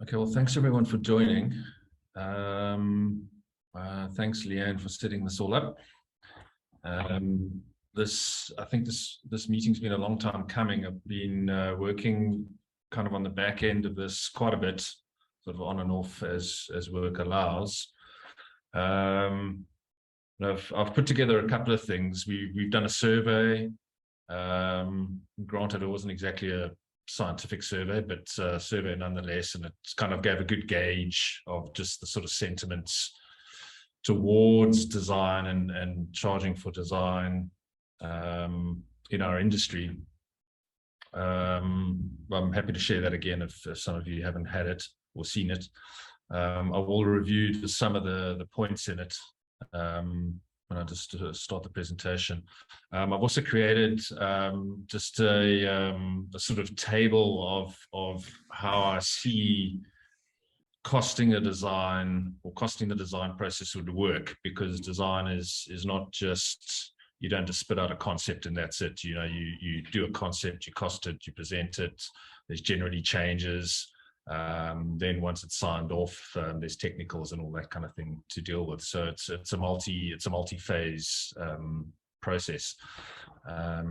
Okay, well, thanks everyone for joining. Thanks, Leanne, for setting this all up. I think this meeting's been a long time coming. I've been working kind of on the back end of this quite a bit, sort of on and off as work allows. I've put together a couple of things. We've done a survey. Granted, it wasn't exactly a scientific survey, but survey nonetheless, and it kind of gave a good gauge of just the sort of sentiments towards design and charging for design in our industry. I'm happy to share that again if some of you haven't had it or seen it. I will review some of the points in it when I just start the presentation. I've also created just a sort of table of how I see costing a design or costing the design process would work, because design is not just, you don't just spit out a concept and that's it. You know, you do a concept, you cost it, you present it, there's generally changes. Then once it's signed off, there's technicals and all that kind of thing to deal with. So it's a multi-phase process. Let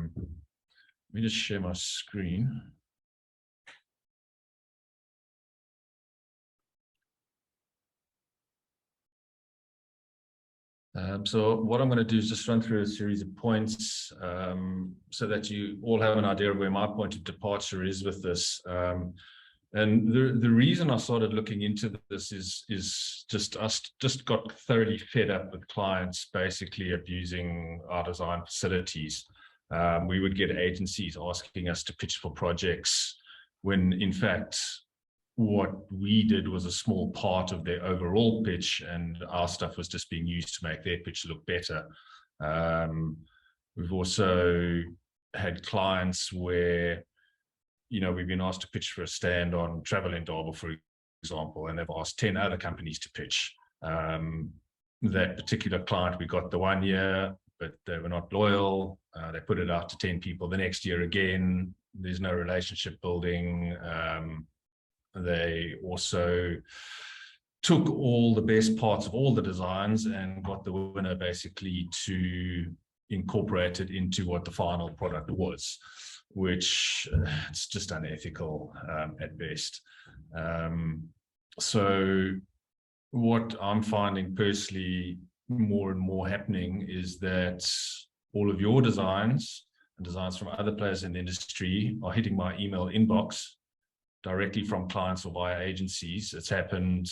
me just share my screen. So what I'm going to do is just run through a series of points so that you all have an idea of where my point of departure is with this. And the reason I started looking into this is just got thoroughly fed up with clients basically abusing our design facilities. We would get agencies asking us to pitch for projects when in fact what we did was a small part of their overall pitch, and our stuff was just being used to make their pitch look better. We've also had clients where, you know, we've been asked to pitch for a stand on Travel in Durban, for example, and they've asked 10 other companies to pitch. That particular client, we got the 1 year, but they were not loyal. They put it out to 10 people the next year again. There's no relationship building. They also took all the best parts of all the designs and got the winner basically to incorporate it into what the final product was, which it's just unethical at best. So what I'm finding personally more and more happening is that all of your designs and designs from other players in the industry are hitting my email inbox directly from clients or via agencies. It's happened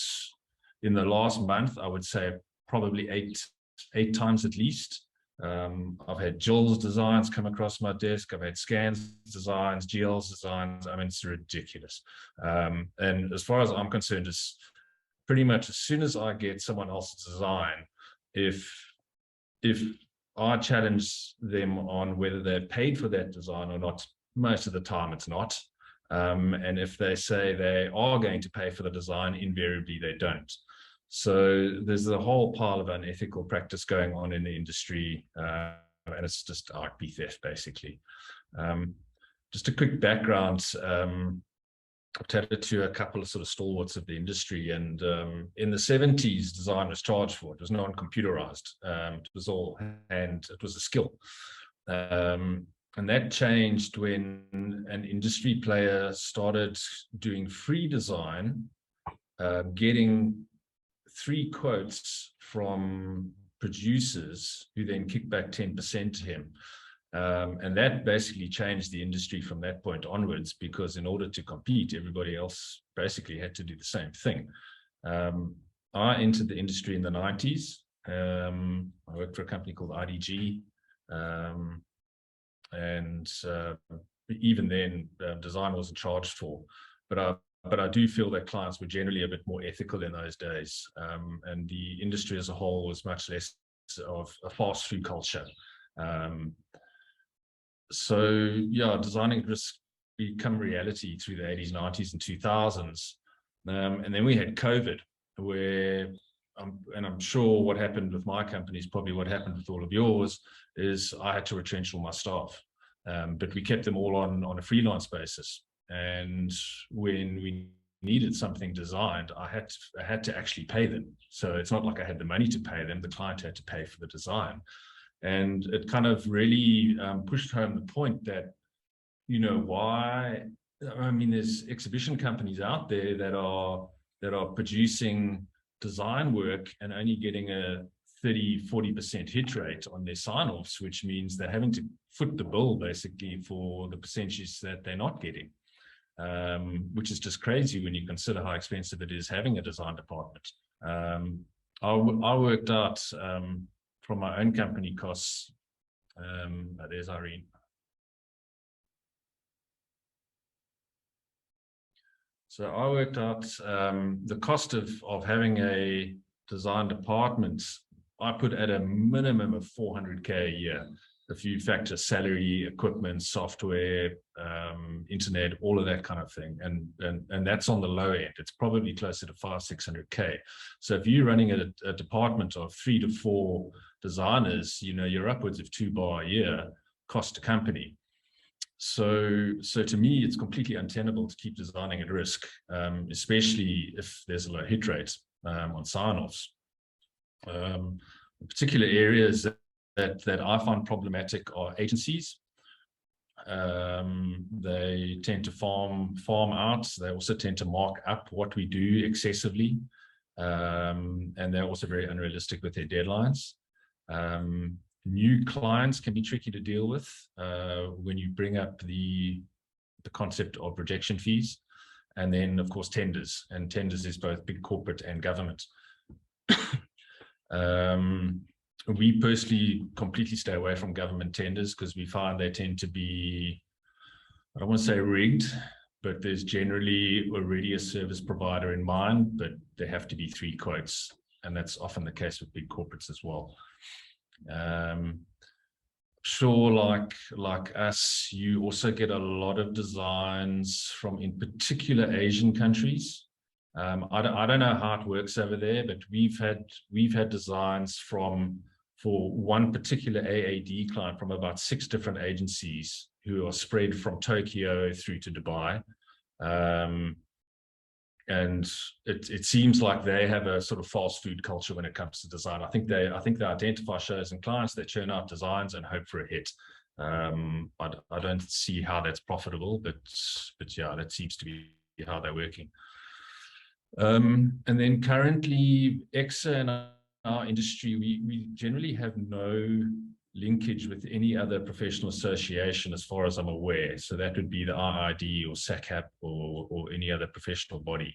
in the last month, I would say probably eight times at least. I've had Jill's designs come across my desk. I've had Scan's designs, GL's designs. I mean, it's ridiculous. And as far as I'm concerned, it's pretty much as soon as I get someone else's design, if I challenge them on whether they're paid for that design or not, most of the time it's not. And if they say they are going to pay for the design, invariably they don't. So there's a whole pile of unethical practice going on in the industry, and it's just RP theft, basically. Just a quick background. I've chatted to a couple of sort of stalwarts of the industry, and in the 70s, design was charged for. It was non-computerized. It was all hand. It was a skill. And that changed when an industry player started doing free design, getting 3 quotes from producers who then kicked back 10% to him. And that basically changed the industry from that point onwards, because in order to compete, everybody else basically had to do the same thing. I entered the industry in the 90s. I worked for a company called IDG. And even then, design wasn't charged for. But I do feel that clients were generally a bit more ethical in those days, and the industry as a whole was much less of a fast food culture. So yeah, designing risk become reality through the 80s, 90s, and 2000s, and then we had COVID, where and I'm sure what happened with my company is probably what happened with all of yours, is I had to retrench all my staff. But we kept them all on a freelance basis. And when we needed something designed, I had to actually pay them. So it's not like I had the money to pay them, the client had to pay for the design. And it kind of really pushed home the point that, you know, why, I mean, there's exhibition companies out there that are producing design work and only getting a 30-40% hit rate on their sign-offs, which means they're having to foot the bill basically for the percentages that they're not getting, which is just crazy when you consider how expensive it is having a design department. I worked out from my own company costs. There's Irene. So I worked out the cost of having a design department. I put at a minimum of 400K a year. If you factor salary, equipment, software, internet, all of that kind of thing, and that's on the low end. It's probably closer to 500-600K. So if you're running a department of 3 to 4 designers, you know, you're upwards of 2 bar a year cost to company. So to me, it's completely untenable to keep designing at risk, especially if there's a low hit rate on sign-offs. Particular areas that I find problematic are agencies. They tend to farm out. They also tend to mark up what we do excessively, and they're also very unrealistic with their deadlines. New clients can be tricky to deal with when you bring up the concept of rejection fees, and then of course tenders. And tenders is both big corporate and government. We personally completely stay away from government tenders because we find they tend to be, I don't want to say rigged, but there's generally already a service provider in mind, but there have to be 3 quotes, and that's often the case with big corporates as well. Sure, like us, you also get a lot of designs from, in particular, Asian countries. I don't know how it works over there, but we've had designs for one particular AAD client from about 6 different agencies who are spread from Tokyo through to Dubai. And it seems like they have a sort of fast food culture when it comes to design. I think they identify shows and clients, they churn out designs and hope for a hit. I don't see how that's profitable, but yeah, that seems to be how they're working. And then currently, EXSA in our industry, we generally have no linkage with any other professional association as far as I'm aware. So that would be the RID or SACAP or any other professional body,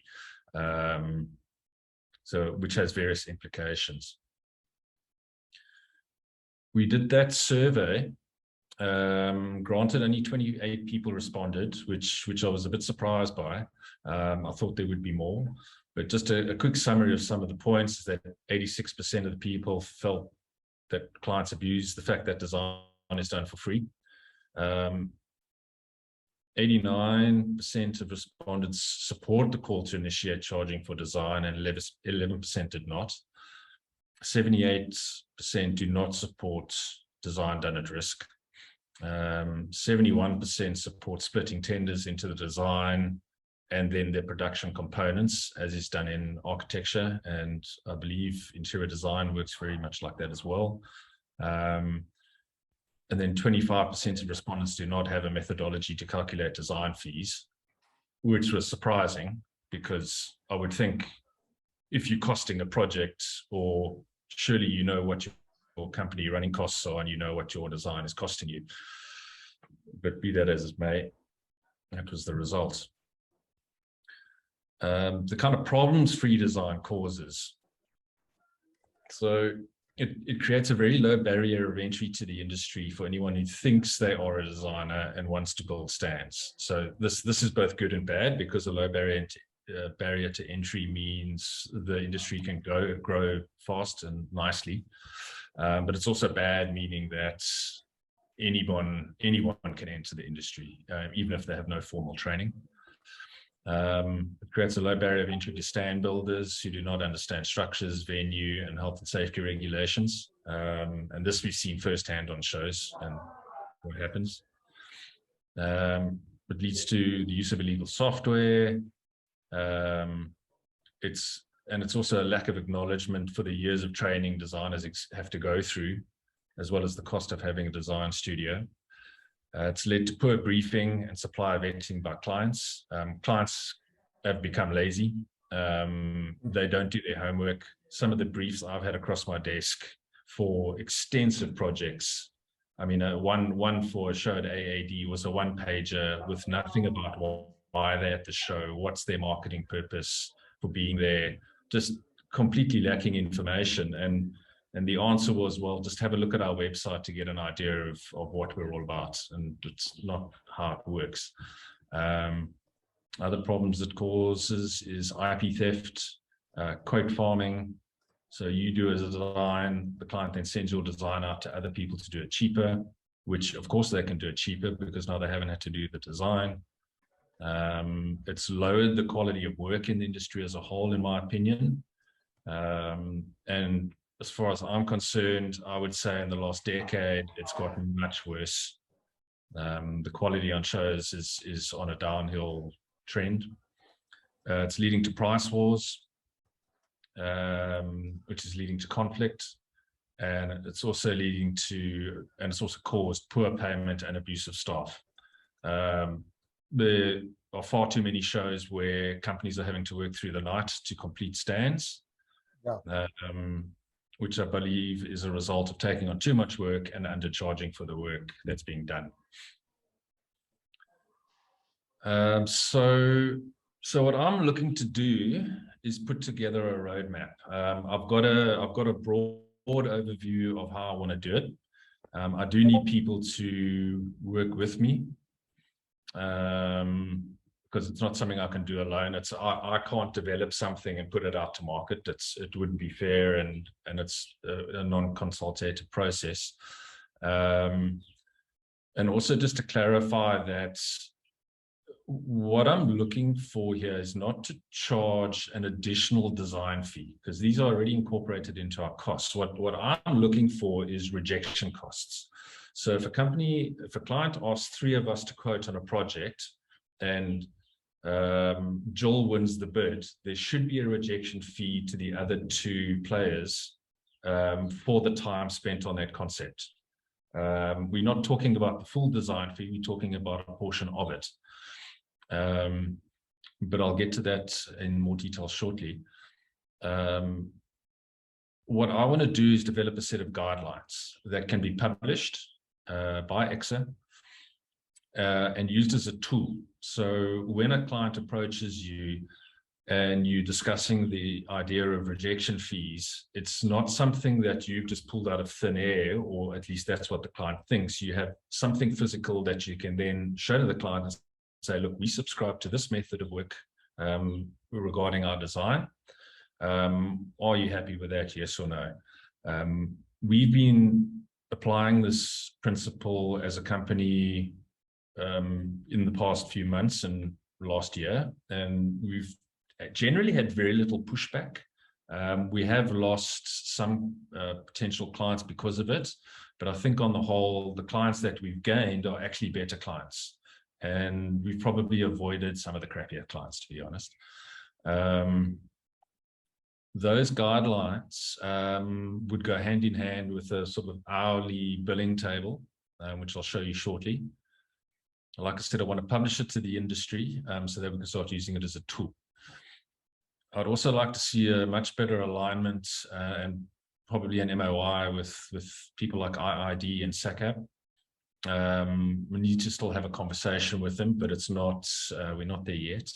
which has various implications. We did that survey. Granted, only 28 people responded, which I was a bit surprised by. I thought there would be more, but just a quick summary of some of the points is that 86% of the people felt that clients abuse the fact that design is done for free. 89% of respondents support the call to initiate charging for design, and 11% did not. 78% do not support design done at risk. 71% support splitting tenders into the design and then their production components, as is done in architecture, and I believe interior design works very much like that as well. And then 25% of respondents do not have a methodology to calculate design fees, which was surprising, because I would think if you're costing a project, or surely you know what your company running costs are and you know what your design is costing you. But be that as it may, that was the result. The kind of problems free design causes. So it creates a very low barrier of entry to the industry for anyone who thinks they are a designer and wants to build stands. So this is both good and bad, because a low barrier to entry means the industry can grow fast and nicely. But it's also bad, meaning that anyone can enter the industry, even if they have no formal training. It creates a low barrier of entry to stand builders who do not understand structures, venue, and health and safety regulations. And this we've seen firsthand on shows and what happens. It leads to the use of illegal software. It's also a lack of acknowledgement for the years of training designers have to go through, as well as the cost of having a design studio. It's led to poor briefing and supplier vetting by clients. Clients have become lazy. They don't do their homework. Some of the briefs I've had across my desk for extensive projects, I mean, one for a show at AAD was a one-pager with nothing about why they're at the show, what's their marketing purpose for being there, just completely lacking information. And the answer was, well, just have a look at our website to get an idea of what we're all about. And it's not how it works. Other problems it causes is IP theft, quote farming. So you do a design, the client then sends your design out to other people to do it cheaper, which of course they can do it cheaper because now they haven't had to do the design. It's lowered the quality of work in the industry as a whole, in my opinion. And as far as I'm concerned, I would say in the last decade, it's gotten much worse. The quality on shows is on a downhill trend. It's leading to price wars, which is leading to conflict. And it's also it's also caused poor payment and abuse of staff. There are far too many shows where companies are having to work through the night to complete stands. Yeah. Which I believe is a result of taking on too much work and undercharging for the work that's being done. So what I'm looking to do is put together a roadmap. I've got a broad overview of how I want to do it. I do need people to work with me, because it's not something I can do alone. I can't develop something and put it out to market. It wouldn't be fair, and it's a non-consultative process. And also just to clarify that what I'm looking for here is not to charge an additional design fee, because these are already incorporated into our costs. What I'm looking for is rejection costs. So if a client asks 3 of us to quote on a project and Joel wins the bid, there should be a rejection fee to the other 2 players for the time spent on that concept. We're not talking about the full design fee, we're talking about a portion of it. But I'll get to that in more detail shortly. What I want to do is develop a set of guidelines that can be published by EXSA and used as a tool. So when a client approaches you and you're discussing the idea of rejection fees, it's not something that you've just pulled out of thin air, or at least that's what the client thinks. You have something physical that you can then show to the client and say, look, we subscribe to this method of work regarding our design. Are you happy with that? Yes or no? We've been applying this principle as a company in the past few months and last year, and we've generally had very little pushback. We have lost some potential clients because of it, but I think on the whole, the clients that we've gained are actually better clients, and we've probably avoided some of the crappier clients, to be honest. Those guidelines would go hand in hand with a sort of hourly billing table, which I'll show you shortly. Like I said, I want to publish it to the industry so that we can start using it as a tool. I'd also like to see a much better alignment and probably an MOI with people like IID and SACAP. We need to still have a conversation with them, but it's not, we're not there yet.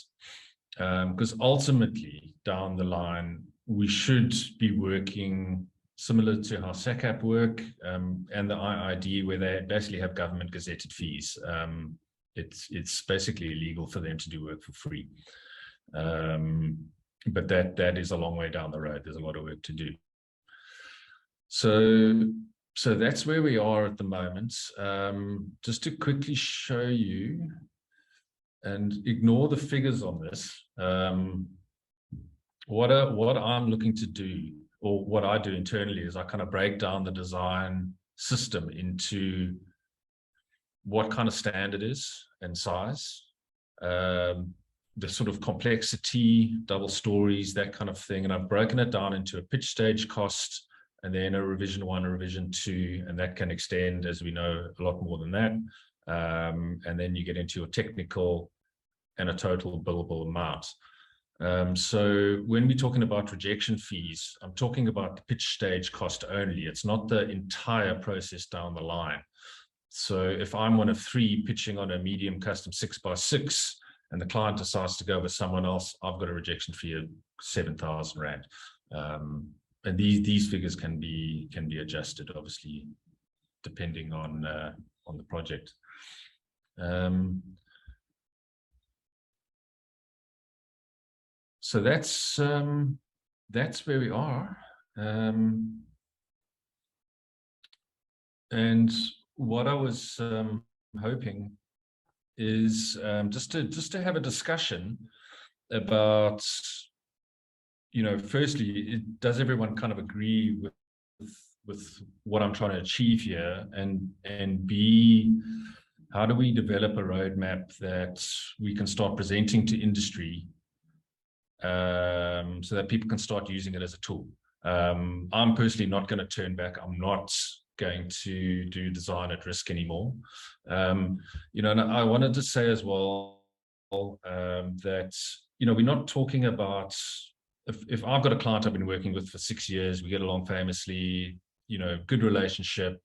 Because ultimately, down the line, we should be working similar to how SACAP work and the IID, where they basically have government gazetted fees. It's basically illegal for them to do work for free. But that is a long way down the road. There's a lot of work to do. So that's where we are at the moment. Just to quickly show you, and ignore the figures on this, what I'm looking to do, or what I do internally, is I kind of break down the design system into what kind of stand it is and size, the sort of complexity, double stories, that kind of thing. And I've broken it down into a pitch stage cost, and then a revision 1, a revision 2, and that can extend, as we know, a lot more than that. And then you get into your technical and a total billable amount. So when we're talking about rejection fees, I'm talking about the pitch stage cost only. It's not the entire process down the line. So if I'm one of 3 pitching on a medium custom 6x6, and the client decides to go with someone else, I've got a rejection fee of 7,000 Rand. And these figures can be adjusted, obviously, depending on the project. So that's where we are. And what I was hoping is just to have a discussion about, firstly, does everyone kind of agree with what I'm trying to achieve here, and B, how do we develop a roadmap that we can start presenting to industry so that people can start using it as a tool? I'm personally not going to turn back. I'm not going to do design at risk anymore. And I wanted to say as well that, we're not talking about, if I've got a client I've been working with for 6 years, we get along famously, good relationship,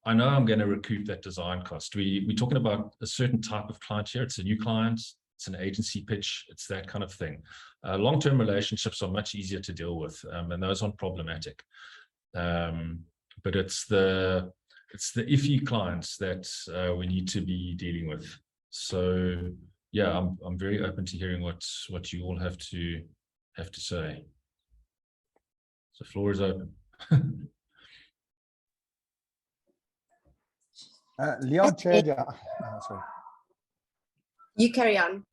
I know I'm going to recoup that design cost. We're talking about a certain type of client here. It's a new client, it's an agency pitch, it's that kind of thing. Long-term relationships are much easier to deal with, and those aren't problematic. But it's the iffy clients that we need to be dealing with. So yeah, I'm very open to hearing what you all have to say. So floor is open. Leon Chad, sorry. You carry on.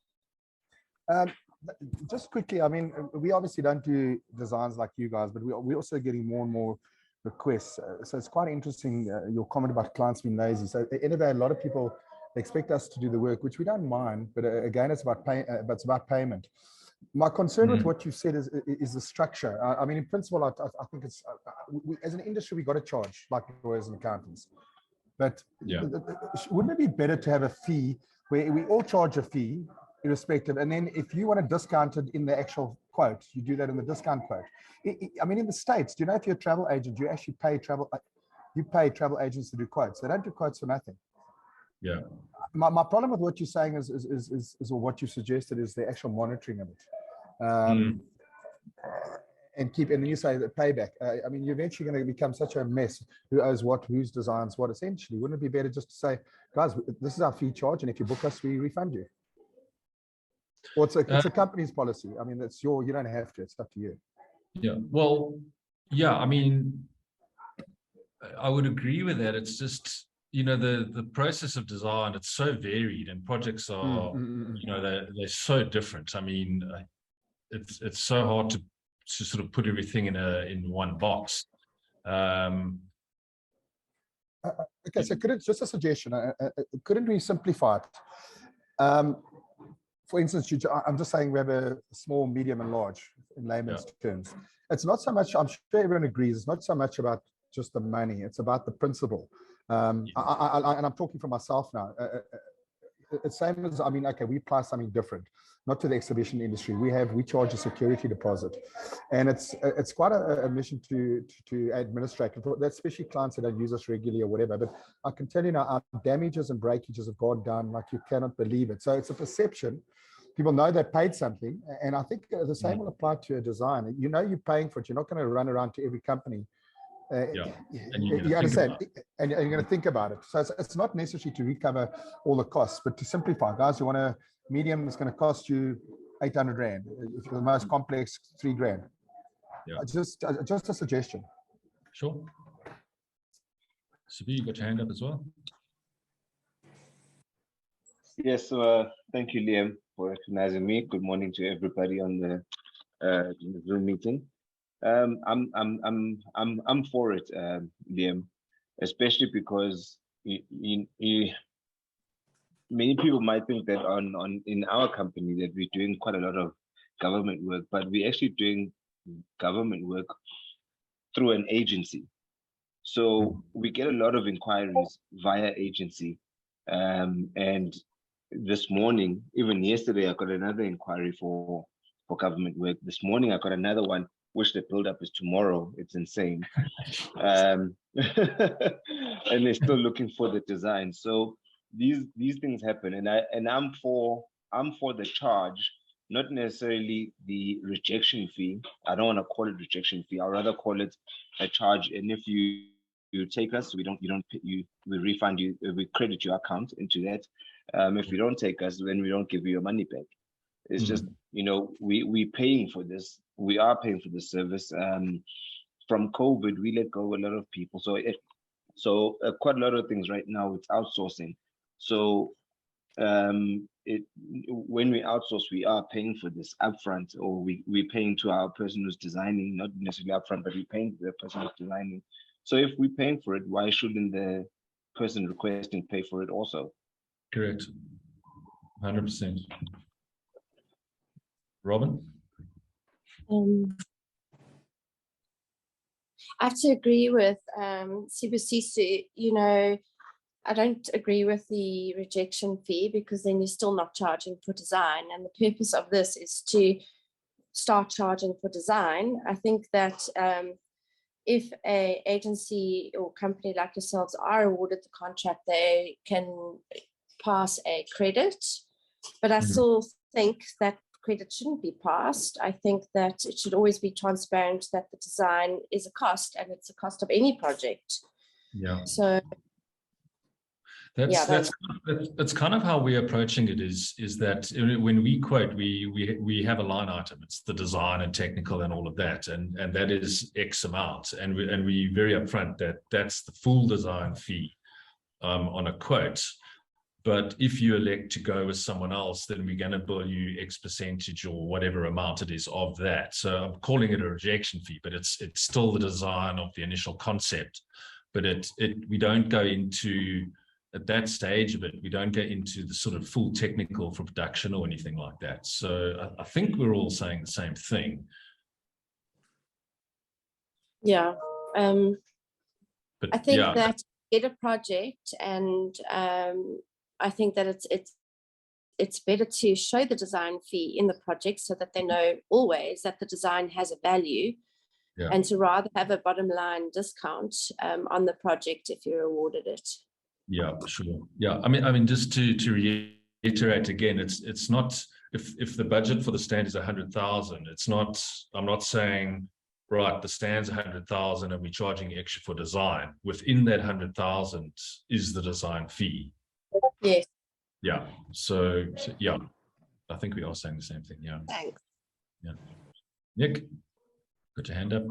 Just quickly, I mean, we obviously don't do designs like you guys, but we're also getting more and more requests. So it's quite interesting, your comment about clients being lazy. So anyway, a lot of people expect us to do the work, which we don't mind, but again, it's about payment. My concern with what you said is the structure. I mean, in principle, I think it's as an industry, we got to charge like lawyers and accountants. But yeah, wouldn't it be better to have a fee where we all charge a fee irrespective, and then if you want to discount it in the actual quote, you do that in the discount quote? I mean, in the States, do you know, if you're a travel agent, you actually pay travel agents to do quotes. They don't do quotes for nothing. Yeah. My problem with what you're saying is or what you suggested is the actual monitoring of it. And then you say the payback. I mean, you're eventually going to become such a mess. Who owes what? Whose designs what? Essentially, wouldn't it be better just to say, guys, this is our fee charge, and if you book us, we refund you? Well, it's a company's policy. I mean, it's you don't have to. It's up to you. Yeah. Well, yeah. I mean, I would agree with that. It's just, the process of design, it's so varied, and projects are, they're so different. I mean, it's so hard to sort of put everything in one box. Okay, so just a suggestion, couldn't we simplify it? For instance, I'm just saying we have a small, medium, and large in layman's terms. It's not so much, I'm sure everyone agrees, it's not so much about just the money, it's about the principle. And I'm talking for myself now. It's same as, I mean, okay, we apply something different, not to the exhibition industry. We charge a security deposit, and it's quite a mission to administrate, especially clients that don't use us regularly or whatever. But I can tell you now, our damages and breakages have gone down like you cannot believe it. So it's a perception. People know they paid something, and I think the same will apply to a design. You know you're paying for it. You're not going to run around to every company. You understand, and you're going to think about it. So it's not necessary to recover all the costs, but to simplify. Guys, you want a medium, it's going to cost you 800 Rand. If you're the most complex, 3 grand. Yeah. Just a suggestion. Sure. Sibi, you got your hand up as well? Yes, thank you, Liam, for recognizing me. Good morning to everybody on the Zoom meeting. I'm for it, Liam, especially because many people might think that in our company that we're doing quite a lot of government work, but we're actually doing government work through an agency. So we get a lot of inquiries via agency. And this morning, even yesterday, I got another inquiry for government work. This morning, I got another one, which the build-up is tomorrow. It's insane. And they're still looking for the design. So these things happen, and I'm for the charge, not necessarily the rejection fee. I don't want to call it rejection fee. I'd rather call it a charge. And if you take us, we refund you, we credit your account into that. If you don't take us, then we don't give you your money back. It's just, we're paying for this. We are paying for this service. From COVID, we let go a lot of people. So quite a lot of things right now, it's outsourcing. So when we outsource, we are paying for this upfront, or we're paying to our person who's designing, not necessarily upfront, but we're paying to the person who's designing. So if we're paying for it, why shouldn't the person requesting pay for it also? Correct. 100%. Robin? I have to agree with Sibusisi. I don't agree with the rejection fee, because then you're still not charging for design. And the purpose of this is to start charging for design. I think that if an agency or company like yourselves are awarded the contract, they can pass a credit. But I still think that credit shouldn't be passed. I think that it should always be transparent that the design is a cost, and it's a cost of any project. Yeah. So that's kind of how we're approaching it, is that when we quote, we have a line item. It's the design and technical and all of that, and that is X amount, and we very upfront that that's the full design fee on a quote. But if you elect to go with someone else, then we're going to bill you X percentage or whatever amount it is of that. So I'm calling it a rejection fee, but it's still the design of the initial concept. But we don't go into, at that stage of it, we don't get into the sort of full technical for production or anything like that. So I think we're all saying the same thing. Yeah. But I think that get a project, and I think that it's better to show the design fee in the project so that they know always that the design has a value, and to rather have a bottom line discount on the project if you're awarded it. Yeah, sure. Yeah, I mean, just to reiterate again, it's not, if the budget for the stand is 100,000, it's not, I'm not saying, right, the stand's 100,000 and we're charging extra for design. Within that 100,000 is the design fee. Yes. Yeah. So yeah, I think we are saying the same thing. Yeah. Thanks. Yeah. Nick, got your hand up.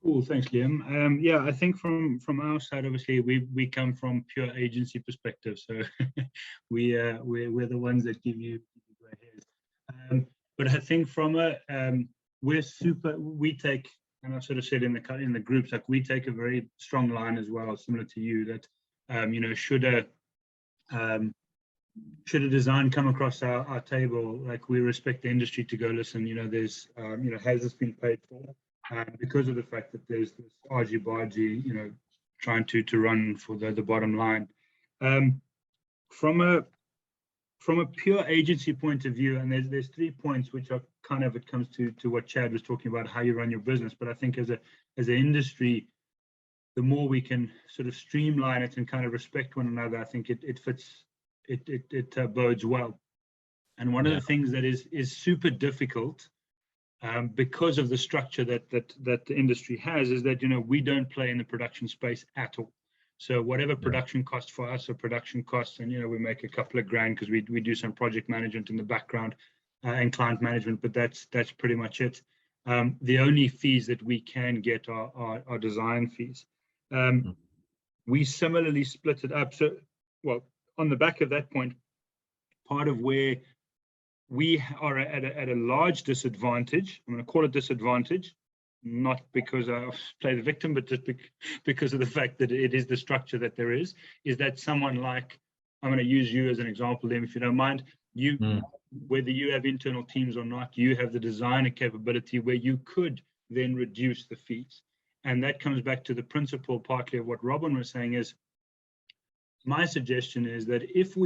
Cool. Thanks, Liam. Yeah, I think from our side, obviously, we come from pure agency perspective, so we're the ones that give you gray hairs. But I think from we take, and I sort of said in the groups, like, we take a very strong line as well, similar to you, that should a design come across our table, like, we respect the industry to go, listen, there's has this been paid for, because of the fact that there's this argy-bargy, trying to run for the bottom line. From a pure agency point of view, and there's 3 points which are kind of, it comes to what Chad was talking about, how you run your business. But I think as an industry, the more we can sort of streamline it and kind of respect one another, I think it fits, it bodes well. And one of the things that is super difficult, because of the structure that the industry has, is that we don't play in the production space at all. So whatever production costs for us are production costs, and we make a couple of grand because we do some project management in the background and client management, but that's pretty much it. The only fees that we can get are design fees. We similarly split it up. So, well, on the back of that point, part of where we are at a large disadvantage, I'm going to call it disadvantage, not because I play the victim, but just because of the fact that it is the structure that there is that someone like I'm going to use you as an example, Liam, if you don't mind. Whether you have internal teams or not, you have the designer capability where you could then reduce the fees. And that comes back to the principle partly of what Robin was saying is, my suggestion is that if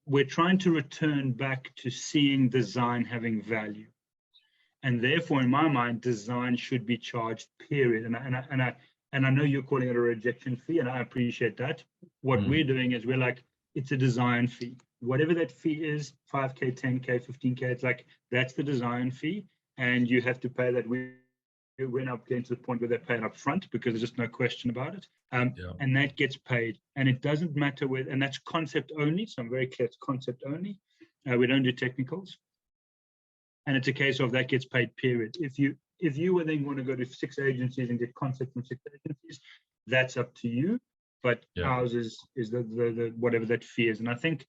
we're trying to return back to seeing design having value, and therefore in my mind, design should be charged, period. And I know you're calling it a rejection fee, and I appreciate that. What we're doing is we're like, it's a design fee. Whatever that fee is, 5K, 10K, 15K, it's like, that's the design fee. And you have to pay that. We're now getting to the point where they pay it up front because there's just no question about it. And that gets paid. And it doesn't matter whether, and that's concept only. So I'm very clear, it's concept only. We don't do technicals. And it's a case of that gets paid, period. If you were then going to go to 6 agencies and get concept from 6 agencies, that's up to you. But ours is the whatever that fee is. And I think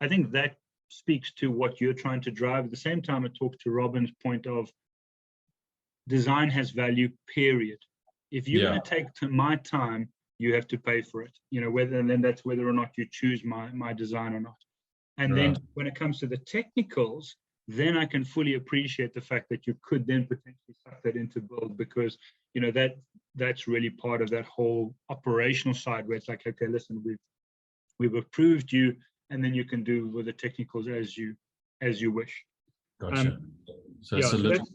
that speaks to what you're trying to drive. At the same time, I talked to Robin's point of design has value, period. If you're going to take my time, you have to pay for it. You know, and then that's whether or not you choose my design or not. And then when it comes to the technicals, then I can fully appreciate the fact that you could then potentially suck that into build, because, you know, that's really part of that whole operational side where it's like, okay, listen, we've approved you, and then you can do with the technicals as you wish. Gotcha. So it's a little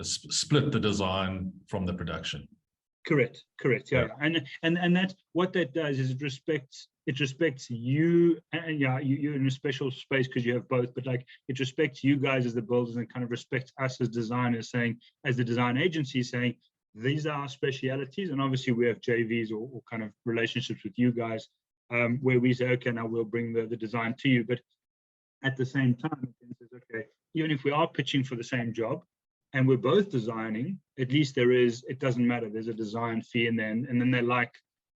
split the design from the production. Correct. Yeah. And that's what that does is it respects you, and you're in a special space because you have both, but like it respects you guys as the builders and kind of respects us as designers, saying, as the design agency, saying these are our specialities. And obviously we have JVs or kind of relationships with you guys where we say, okay, now we'll bring the design to you. But at the same time, it says, okay, even if we are pitching for the same job and we're both designing, at least it doesn't matter. There's a design fee in there, and then they like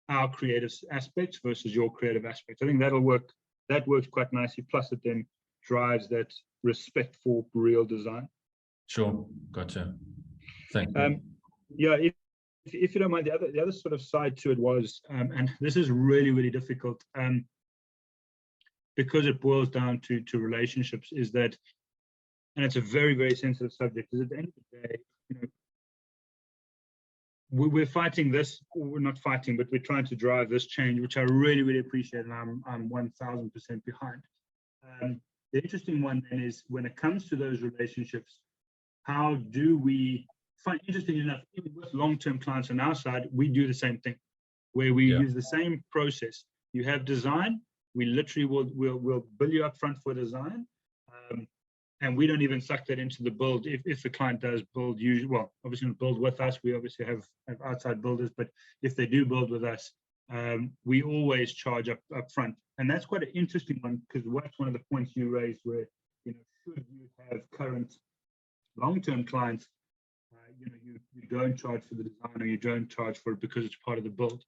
our creative aspects versus your creative aspects. I think that'll work. That works quite nicely. Plus it then drives that respect for real design. Sure. Gotcha. Thank you. If you don't mind, the other sort of side to it was, and this is really, really difficult, because it boils down to relationships, is that, and it's a very, very sensitive subject, is at the end of the day, you know, we're fighting this, or we're not fighting, but we're trying to drive this change, which I really, really appreciate, and I'm 1000% behind. The interesting one then is when it comes to those relationships, how do we find, interesting enough, even with long-term clients on our side, we do the same thing, where we use the same process. You have design, we literally will bill you up front for design, and we don't even suck that into the build. If the client does build, usually, well, obviously build with us, we obviously have outside builders, but if they do build with us, we always charge up front. And that's quite an interesting one, because that's one of the points you raised where, you know, should you have current long-term clients, you know, you don't charge for the design, or you don't charge for it because it's part of the build.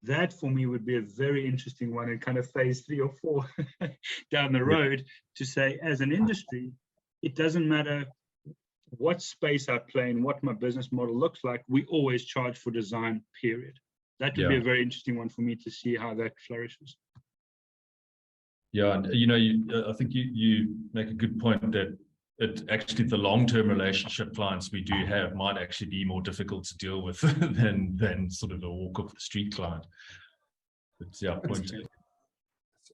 That for me would be a very interesting one in kind of phase 3 or 4 down the road, to say, as an industry, it doesn't matter what space I play in, what my business model looks like, we always charge for design, period. That would be a very interesting one for me to see how that flourishes. Yeah, and you know, I think you make a good point that it actually, the long-term relationship clients we do have might actually be more difficult to deal with than sort of a walk off the street client. But yeah, point taken.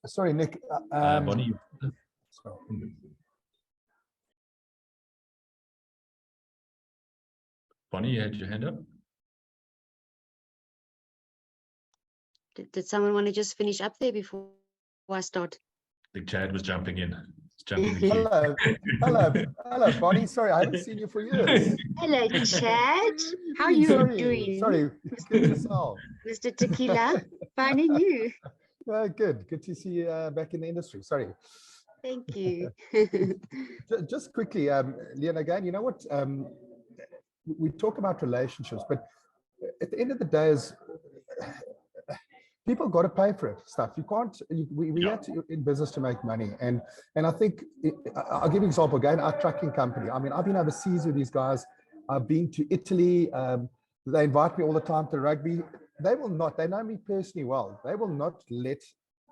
Sorry, Nick. Bonnie. Sorry. Bonnie, you had your hand up. Did someone want to just finish up there before I start? I think Chad was jumping in. Jumping the queue. Hello, Bonnie. Sorry, I haven't seen you for years. Hello, Chad. How are you doing? Sorry, good yourself. Mr. Tequila, finding you. Good to see you back in the industry. Sorry. Thank you. Just quickly, Leon, again, you know what? We talk about relationships, but at the end of the day, is people got to pay for it stuff. You can't, we had to in business to make money. And I think, I'll give you an example again, our trucking company. I mean, I've been overseas with these guys. I've been to Italy. They invite me all the time to rugby. They will not, they know me personally well. They will not let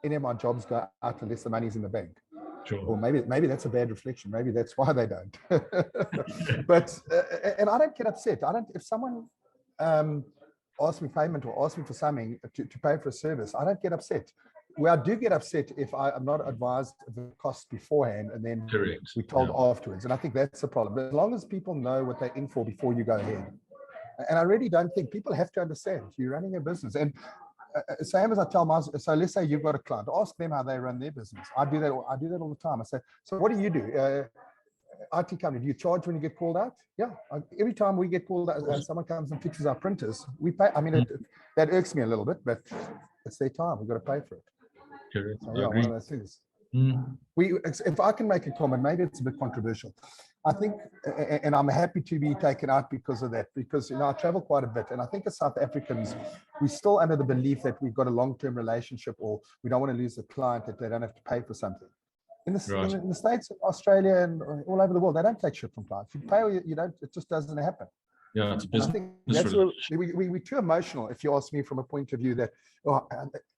any of my jobs go out unless the money's in the bank. Sure. Or maybe that's a bad reflection. Maybe that's why they don't. But and I don't get upset. I don't. If someone asks me payment or asks me for something to pay for a service, I don't get upset. Where I do get upset if I'm not advised of the cost beforehand and then Correct. we're told afterwards. And I think that's the problem. But as long as people know what they're in for before you go ahead, and I really don't think people have to understand. You're running a business, and same as I tell my, so let's say you've got a client, ask them how they run their business. I do that all the time. I say, so what do you do? IT company, do you charge when you get called out? Yeah, every time we get called out, someone comes and fixes our printers, we pay. I mean, that irks me a little bit, but it's their time. We've got to pay for it. Correct. So, yeah, one of those things. Mm. If I can make a comment, maybe it's a bit controversial. I think, and I'm happy to be taken out because of that, because I travel quite a bit, and I think as South Africans, we're still under the belief that we've got a long-term relationship, or we don't want to lose the client, that they don't have to pay for something. In the States, Australia, and all over the world, they don't take shit from clients. You pay or you don't, it just doesn't happen. Yeah, it's a business. I think that's where we're too emotional, if you ask me, from a point of view that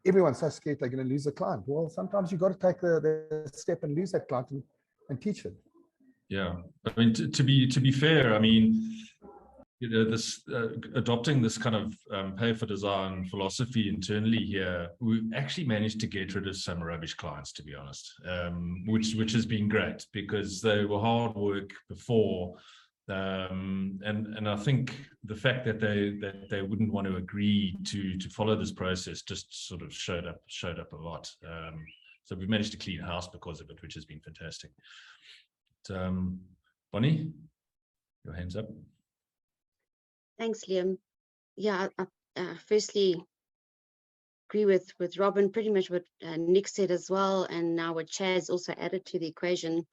everyone's so scared they're going to lose a client. Well, sometimes you've got to take the step and lose that client and teach it. Yeah, I mean, to be fair, I mean, this adopting this kind of pay for design philosophy internally here, we actually managed to get rid of some rubbish clients, to be honest, which has been great because they were hard work before. And I think the fact that they wouldn't want to agree to follow this process just sort of showed up a lot. So we've managed to clean house because of it, which has been fantastic. Bonnie, your hands up. Thanks, Liam. Yeah, I firstly agree with Robin, pretty much what Nick said as well, and now what Chaz also added to the equation.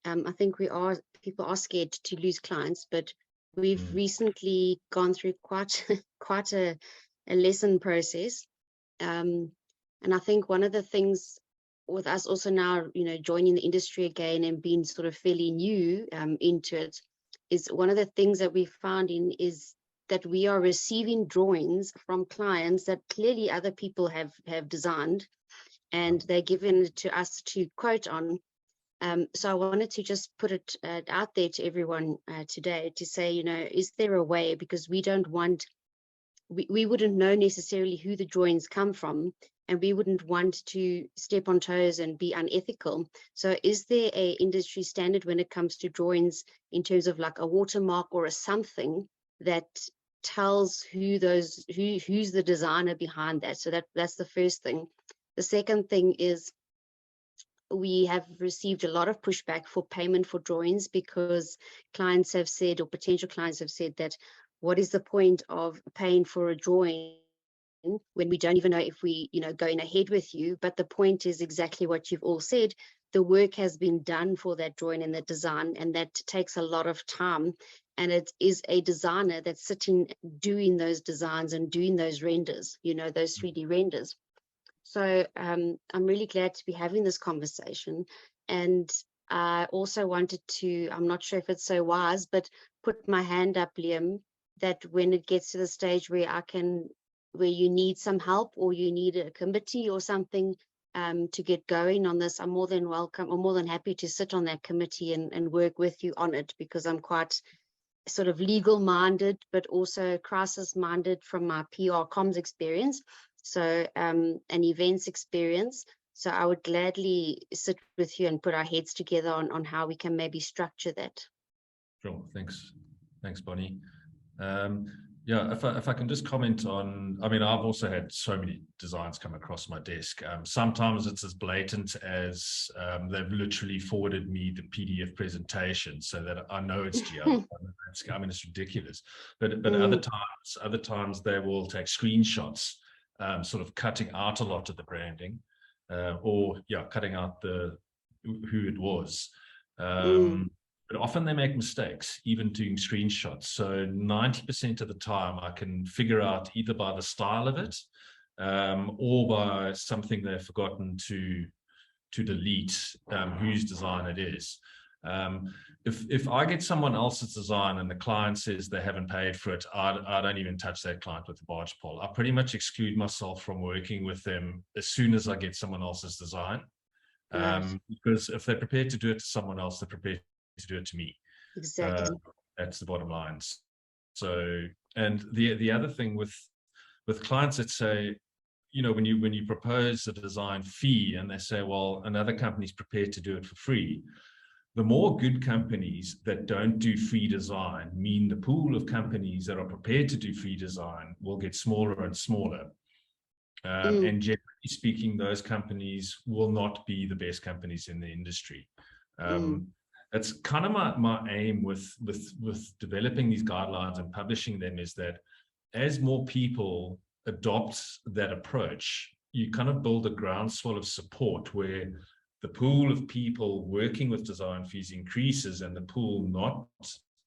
I think people are scared to lose clients, but we've recently gone through quite a lesson process. And I think one of the things with us also now, joining the industry again and being sort of fairly new into it, is one of the things that we found is that we are receiving drawings from clients that clearly other people have designed, and they're given it to us to quote on. So I wanted to just put it out there to everyone today to say, is there a way, because we don't want, we wouldn't know necessarily who the drawings come from, and we wouldn't want to step on toes and be unethical. So is there a industry standard when it comes to drawings in terms of like a watermark or a something that tells who's the designer behind that? So that's the first thing. The second thing is, we have received a lot of pushback for payment for drawings because clients have said, or potential clients have said, that what is the point of paying for a drawing when we don't even know if we, going ahead with you? But the point is exactly what you've all said. The work has been done for that drawing and the design, and that takes a lot of time. And it is a designer that's sitting doing those designs and doing those renders, those 3D renders. So I'm really glad to be having this conversation. And I also wanted to, I'm not sure if it's so wise, but put my hand up, Liam, that when it gets to the stage where where you need some help or you need a committee or something to get going on this, I'm more than welcome. I'm more than happy to sit on that committee and work with you on it, because I'm quite sort of legal minded, but also crisis minded from my PR comms experience. So an events experience. So I would gladly sit with you and put our heads together on how we can maybe structure that. Sure, thanks, Bonnie. Yeah, if I can just comment on, I mean, I've also had so many designs come across my desk. Sometimes it's as blatant as they've literally forwarded me the PDF presentation so that I know it's GL. I mean, it's ridiculous. But other times they will take screenshots, sort of cutting out a lot of the branding, or cutting out who it was. But often they make mistakes, even doing screenshots. So 90% of the time I can figure out either by the style of it, or by something they've forgotten to delete, whose design it is. If I get someone else's design and the client says they haven't paid for it, I don't even touch that client with the barge pole. I pretty much exclude myself from working with them as soon as I get someone else's design. Because if they're prepared to do it to someone else, they're prepared to do it to me. Exactly. That's the bottom line. So, and the other thing with clients that say, when you propose a design fee and they say, well, another company's prepared to do it for free, the more good companies that don't do free design mean the pool of companies that are prepared to do free design will get smaller and smaller. And generally speaking, those companies will not be the best companies in the industry. That's kind of my aim with developing these guidelines and publishing them, is that as more people adopt that approach, you kind of build a groundswell of support where the pool of people working with design fees increases and the pool not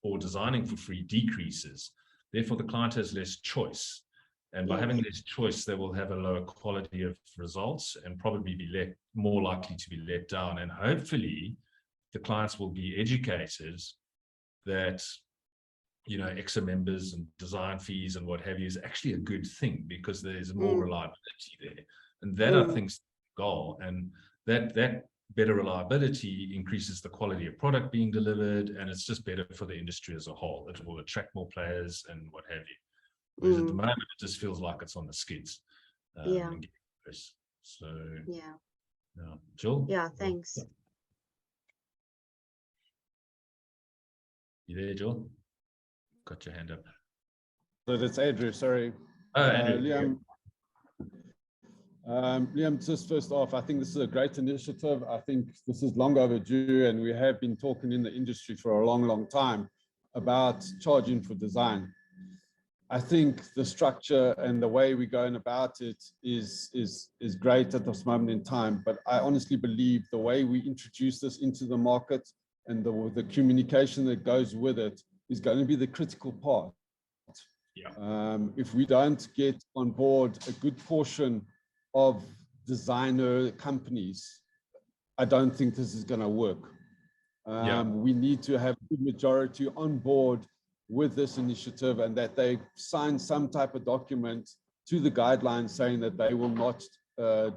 or designing for free decreases. Therefore, the client has less choice. And by having less choice, they will have a lower quality of results and probably be more likely to be let down. And hopefully, the clients will be educated that, EXSA members and design fees and what have you is actually a good thing, because there's more reliability there. And that, I think, is the goal. And that better reliability increases the quality of product being delivered, and it's just better for the industry as a whole. It will attract more players and what have you. Whereas at the moment, it just feels like it's on the skids. So, Jill? Yeah, thanks. You there, Jill? Got your hand up. So that's Andrew, sorry. Oh, Andrew. Liam, just first off, I think this is a great initiative. I think this is long overdue, and we have been talking in the industry for a long, long time about charging for design. I think the structure and the way we're going about it is great at this moment in time, but I honestly believe the way we introduce this into the market and the communication that goes with it is going to be the critical part. If we don't get on board a good portion of designer companies, I don't think this is going to work. We need to have a good majority on board with this initiative, and that they sign some type of document to the guidelines saying that they will not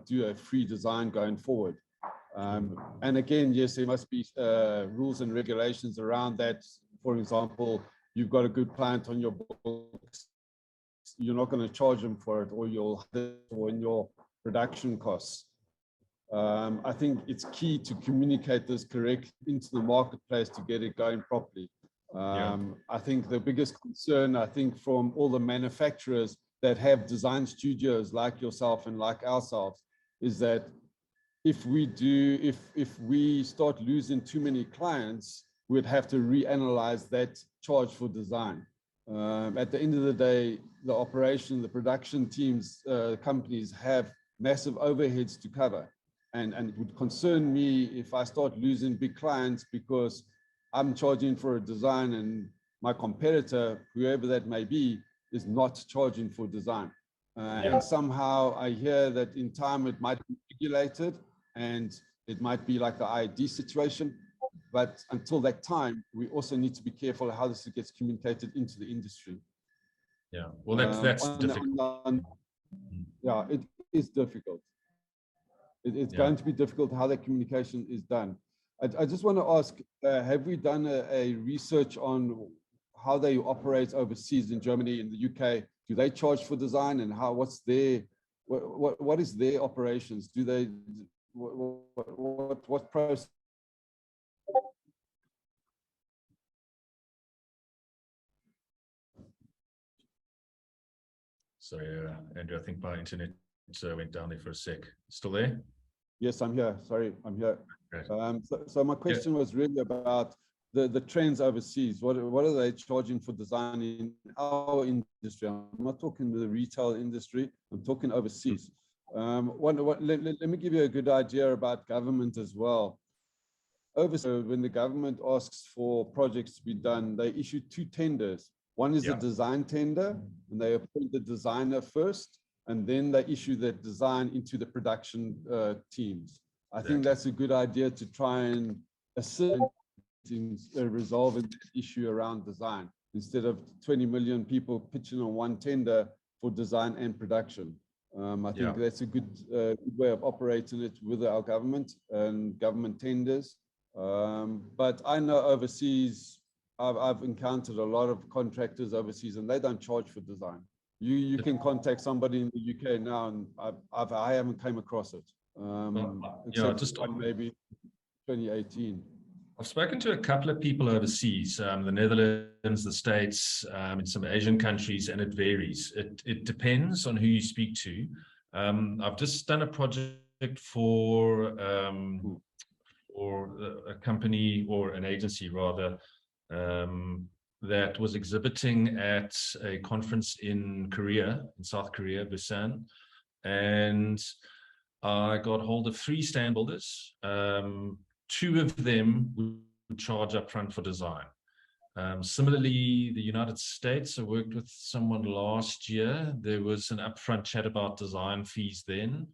do a free design going forward. And again, yes, there must be rules and regulations around that. For example, you've got a good client on your books, you're not going to charge them for it, or you'll have it in your production costs. I think it's key to communicate this correctly into the marketplace to get it going properly. I think the biggest concern, from all the manufacturers that have design studios like yourself and like ourselves, is that if we start losing too many clients, we'd have to reanalyze that charge for design. At the end of the day, the operation, the production teams, companies have massive overheads to cover. And it would concern me if I start losing big clients because I'm charging for a design and my competitor, whoever that may be, is not charging for design. And somehow I hear that in time it might be regulated and it might be like the ID situation. But until that time, we also need to be careful how this gets communicated into the industry. Yeah, well, that's difficult. Yeah, it is difficult. It's going to be difficult how that communication is done. I just want to ask, have we done a research on how they operate overseas in Germany, in the UK? Do they charge for design, and what is their operations? Do they, what process? Sorry, Andrew, I think my internet went down there for a sec. Still there? Yes, I'm here. Sorry, I'm here. So my question was really about the trends overseas. What are they charging for design in our industry? I'm not talking the retail industry. I'm talking overseas. Let me give you a good idea about government as well. Overseas, when the government asks for projects to be done, they issue two tenders. One is a design tender, and they appoint the designer first, and then they issue that design into the production teams. I think that's a good idea to try and assist resolving the issue around design instead of 20 million people pitching on one tender for design and production. I think that's a good way of operating it with our government and government tenders. But I know overseas, I've encountered a lot of contractors overseas, and they don't charge for design. You can contact somebody in the UK now, and I haven't came across it. Except maybe 2018. I've spoken to a couple of people overseas, the Netherlands, the States, in some Asian countries, and it varies. It depends on who you speak to. I've just done a project for a company, or an agency rather, that was exhibiting at a conference in Korea, in South Korea, Busan, and I got hold of 3 stand builders. 2 of them would charge upfront for design. Similarly, the United States, I worked with someone last year. There was an upfront chat about design fees then.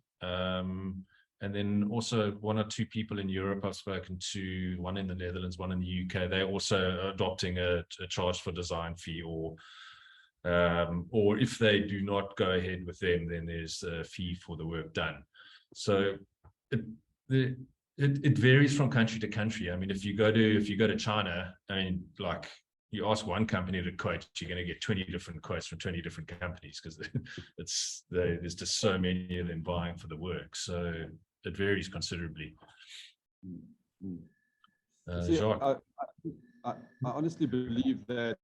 And then also 1 or 2 people in Europe I've spoken to, one in the Netherlands, one in the UK. They're also adopting a charge for design fee, or if they do not go ahead with them, then there's a fee for the work done. So it varies from country to country. I mean, if you go to China, I mean, like, you ask one company to quote, you're going to get 20 different quotes from 20 different companies, because there's just so many of them vying for the work. So it varies considerably. I honestly believe that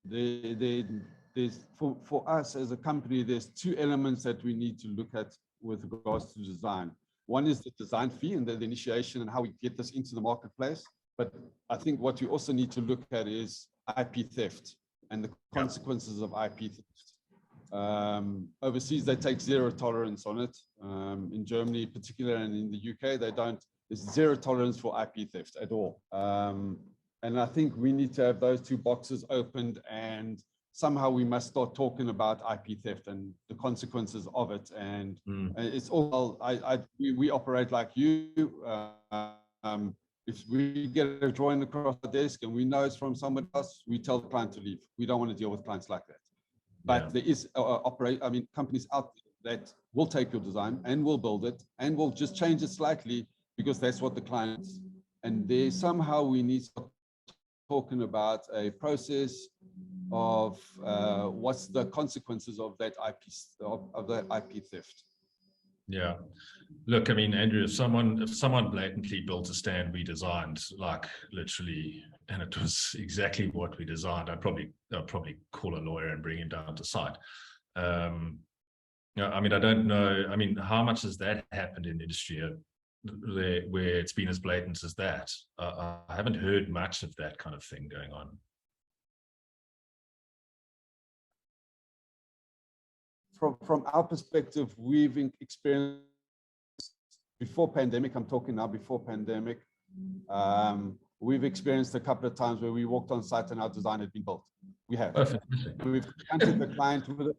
there's for us as a company, there's 2 elements that we need to look at with regards to design. One is the design fee and the initiation and how we get this into the marketplace. But I think what you also need to look at is IP theft and the consequences of IP theft. Overseas, they take 0 tolerance on it. In Germany, in particular, and in the UK, they don't. There's 0 tolerance for IP theft at all. And I think we need to have those 2 boxes opened, and somehow we must start talking about IP theft and the consequences of it. And it's all, we operate like you. If we get a drawing across the desk and we know it's from someone else, we tell the client to leave. We don't want to deal with clients like that. But there is companies out there that will take your design and will build it and will just change it slightly because that's what the clients. And there somehow we need to start talking about a process of what's the consequences of that IP theft. Yeah, look, I mean, Andrew, if someone blatantly built a stand we designed, like literally, and it was exactly what we designed, I'd probably call a lawyer and bring him down to site. I mean, I don't know. I mean, how much has that happened in the industry where it's been as blatant as that? I haven't heard much of that kind of thing going on. From our perspective, we've experienced before pandemic, I'm talking now before pandemic, we've experienced a couple of times where we walked on site and our design had been built. We have. We've confronted the client with it,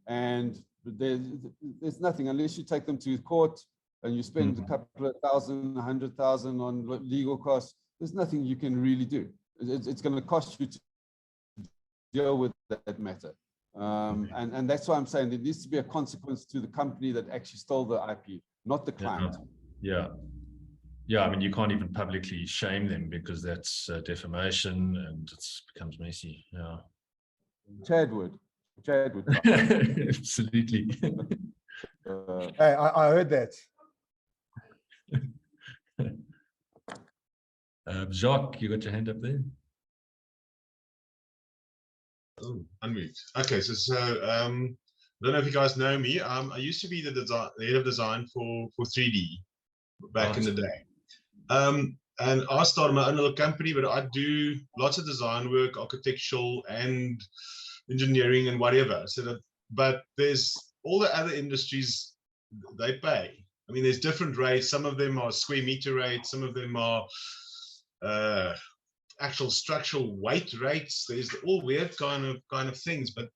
and there's nothing unless you take them to court and you spend a couple of thousand, 100,000 on legal costs. There's nothing you can really do. It's going to cost you to deal with that matter. And that's why I'm saying there needs to be a consequence to the company that actually stole the IP, not the client. Yeah. I mean, you can't even publicly shame them because that's defamation and it becomes messy. Yeah. Chad would. Absolutely. Hey, I heard that. Jacques, you got your hand up there? Oh, unmute. Okay, so I don't know if you guys know me. I used to be the head of design for 3D back in the day. And I started my own little company, but I do lots of design work, architectural and engineering and whatever. But there's all the other industries, they pay. I mean, there's different rates. Some of them are square meter rates. Some of them are actual structural weight rates. There's all weird kind of things. But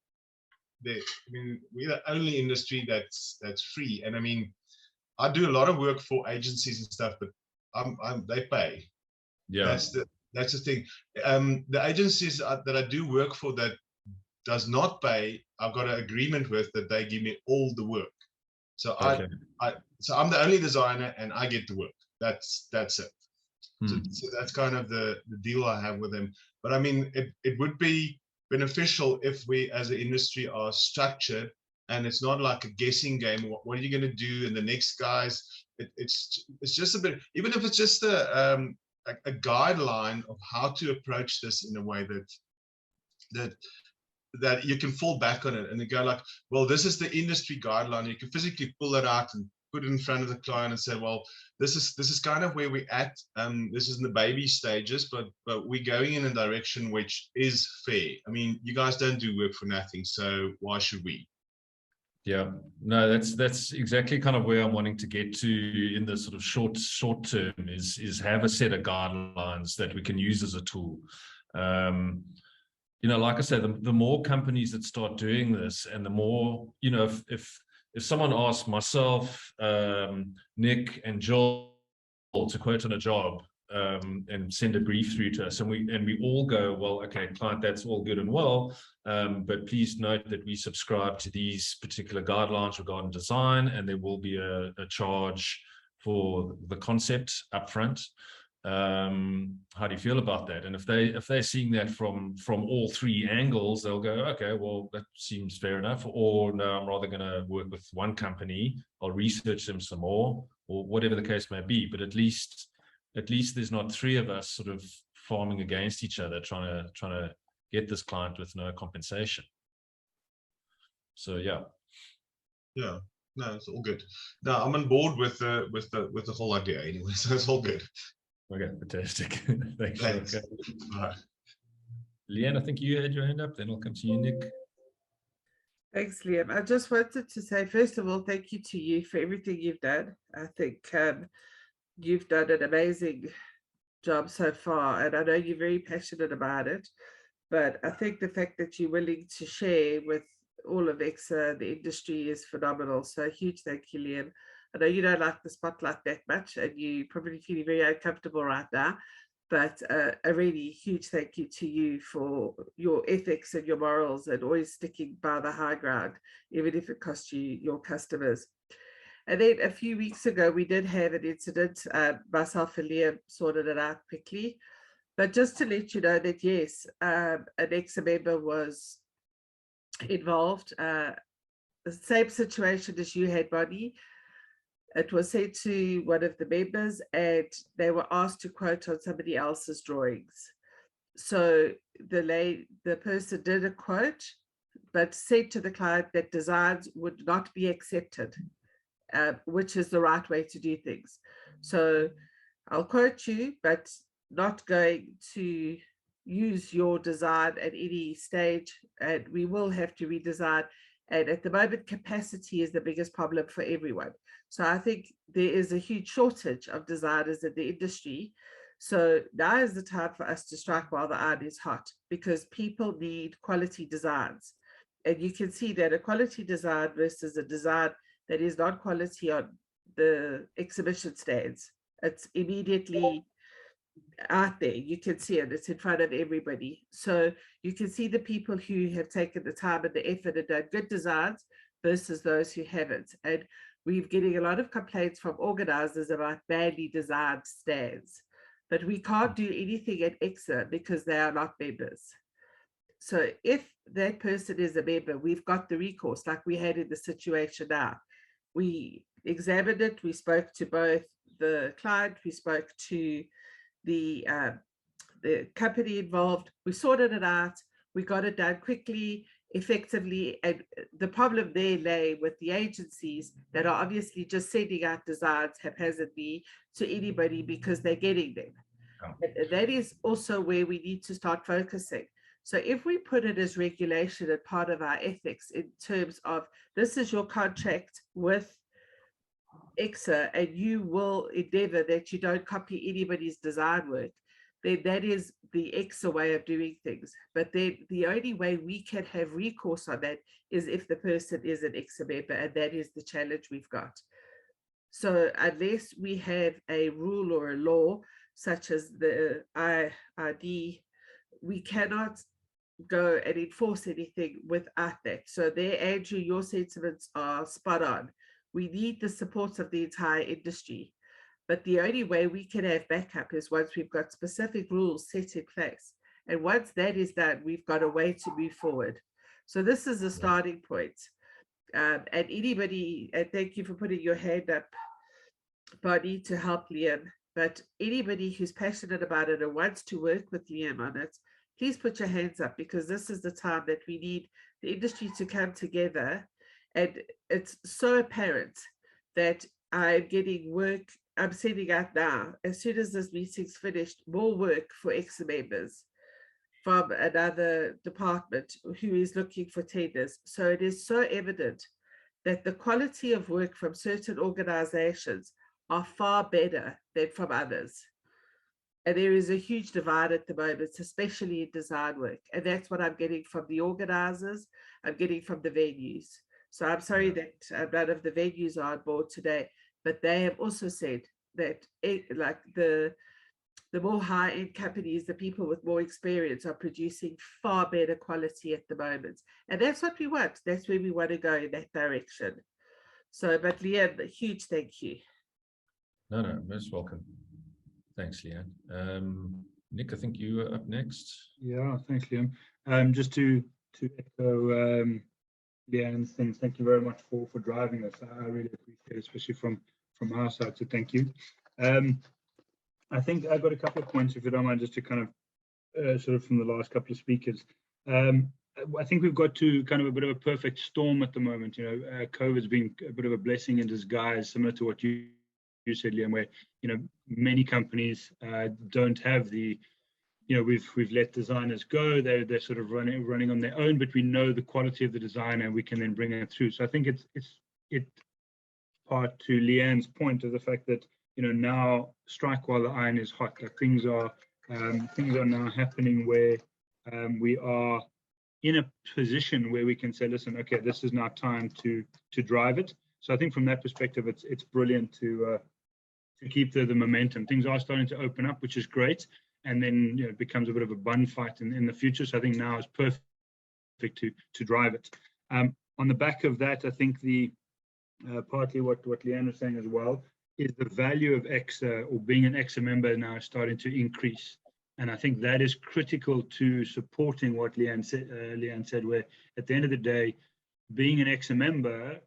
I mean, we're the only industry that's free. And I mean, I do a lot of work for agencies and stuff, but they pay. Yeah. That's the thing. The agencies that I do work for that does not pay, I've got an agreement with that they give me all the work. So Okay. so I'm the only designer and I get the work. That's it. So that's kind of the deal I have with them. But I mean, it would be beneficial if we as an industry are structured and it's not like a guessing game. What are you going to do? And the next guys, it's just a bit, even if it's just a guideline of how to approach this in a way that you can fall back on it and they go like, well, this is the industry guideline. You can physically pull it out and put it in front of the client and say, well, this is kind of where we're at. This is in the baby stages, but we're going in a direction which is fair. I mean, you guys don't do work for nothing, so why should we? Yeah, no, that's exactly kind of where I'm wanting to get to in the sort of short term is have a set of guidelines that we can use as a tool. You know, like I said, the more companies that start doing this, and the more, you know, if someone asks myself, Nick, and Joel to quote on a job, and send a brief through to us, and we all go, well, okay, client, that's all good and well, but please note that we subscribe to these particular guidelines regarding design, and there will be a charge for the concept upfront. How do you feel about that? And if they're seeing that from all three angles, they'll go, okay, well, that seems fair enough. Or no, I'm rather going to work with one company. I'll research them some more, or whatever the case may be. But at least there's not three of us sort of farming against each other, trying to get this client with no compensation. So yeah. No, it's all good. No, I'm on board with the whole idea anyway, so it's all good. Okay, fantastic. Thanks. Okay. All right. Leanne, I think you had your hand up, then I'll come to you, Nick. Thanks, Liam. I just wanted to say, first of all, thank you to you for everything you've done. I think you've done an amazing job so far, and I know you're very passionate about it, but I think the fact that you're willing to share with all of EXSA, the industry, is phenomenal. So a huge thank you, Liam. I know you don't like the spotlight that much, and you probably feeling very uncomfortable right now, but a really huge thank you to you for your ethics and your morals and always sticking by the high ground, even if it costs you your customers. And then a few weeks ago, we did have an incident. Myself and Liam sorted it out quickly. But just to let you know that, yes, an EXSA member was involved. The same situation as you had, Bonnie. It was sent to one of the members and they were asked to quote on somebody else's drawings. So the person did a quote, but said to the client that designs would not be accepted, which is the right way to do things. So I'll quote you, but not going to use your design at any stage, and we will have to redesign. And at the moment, capacity is the biggest problem for everyone. So I think there is a huge shortage of designers in the industry. So now is the time for us to strike while the iron is hot, because people need quality designs. And you can see that a quality design versus a design that is not quality on the exhibition stands, it's immediately out there. You can see it, it's in front of everybody. So you can see the people who have taken the time and the effort and done good designs versus those who haven't. And we're getting a lot of complaints from organizers about badly designed stands, but we can't do anything at EXSA because they are not members. So if that person is a member, we've got the recourse like we had in the situation now. We examined it, we spoke to both the client, we spoke to the company involved, we sorted it out, we got it done quickly, effectively. And the problem there lay with the agencies that are obviously just sending out designs haphazardly to anybody because they're getting them. And that is also where we need to start focusing. So if we put it as regulation and part of our ethics in terms of this is your contract with EXSA and you will endeavor that you don't copy anybody's design work, then that is the EXSA way of doing things. But then the only way we can have recourse on that is if the person is an EXSA member, and that is the challenge we've got. So unless we have a rule or a law such as the IRD, we cannot go and enforce anything without that. So there, Andrew, your sentiments are spot on. We need the support of the entire industry. But the only way we can have backup is once we've got specific rules set in place. And once that is done, we've got a way to move forward. So this is the starting point. And anybody, and thank you for putting your hand up, Bonnie, to help Liam. But anybody who's passionate about it and wants to work with Liam on it, please put your hands up, because this is the time that we need the industry to come together. And it's so apparent that I'm getting work, I'm sending out now, as soon as this meeting's finished, more work for EXSA members from another department who is looking for tenders. So it is so evident that the quality of work from certain organizations are far better than from others. And there is a huge divide at the moment, especially in design work. And that's what I'm getting from the organizers, I'm getting from the venues. So I'm sorry that none of the venues are on board today, but they have also said that like the more high-end companies, the people with more experience are producing far better quality at the moment. And that's what we want. That's where we want to go, in that direction. So, but Liam, a huge thank you. No, most welcome. Thanks, Leanne. Nick, I think you were up next. Yeah, thanks, Liam. Just to echo Leanne's things, thank you very much for driving this. I really appreciate it, especially from our side, so thank you. I think I've got a couple of points, if you don't mind, just to kind of sort of from the last couple of speakers. I think we've got to kind of a bit of a perfect storm at the moment. You know, COVID's been a bit of a blessing in disguise, similar to what you said, Liam, where, you know, many companies don't have the, you know, we've let designers go, they're sort of running on their own, but we know the quality of the design and we can then bring it through. So I think it's part to Leanne's point of the fact that, you know, now strike while the iron is hot. Like things are now happening where we are in a position where we can say, listen, okay, this is now time to drive it. So I think from that perspective, it's brilliant to keep the momentum. Things are starting to open up, which is great. And then, you know, it becomes a bit of a bun fight in the future. So I think now is perfect to drive it. On the back of that, I think the partly what Leanne was saying as well is the value of EXSA, or being an EXSA member, now is starting to increase. And I think that is critical to supporting what Leanne said, where at the end of the day, being an EXSA member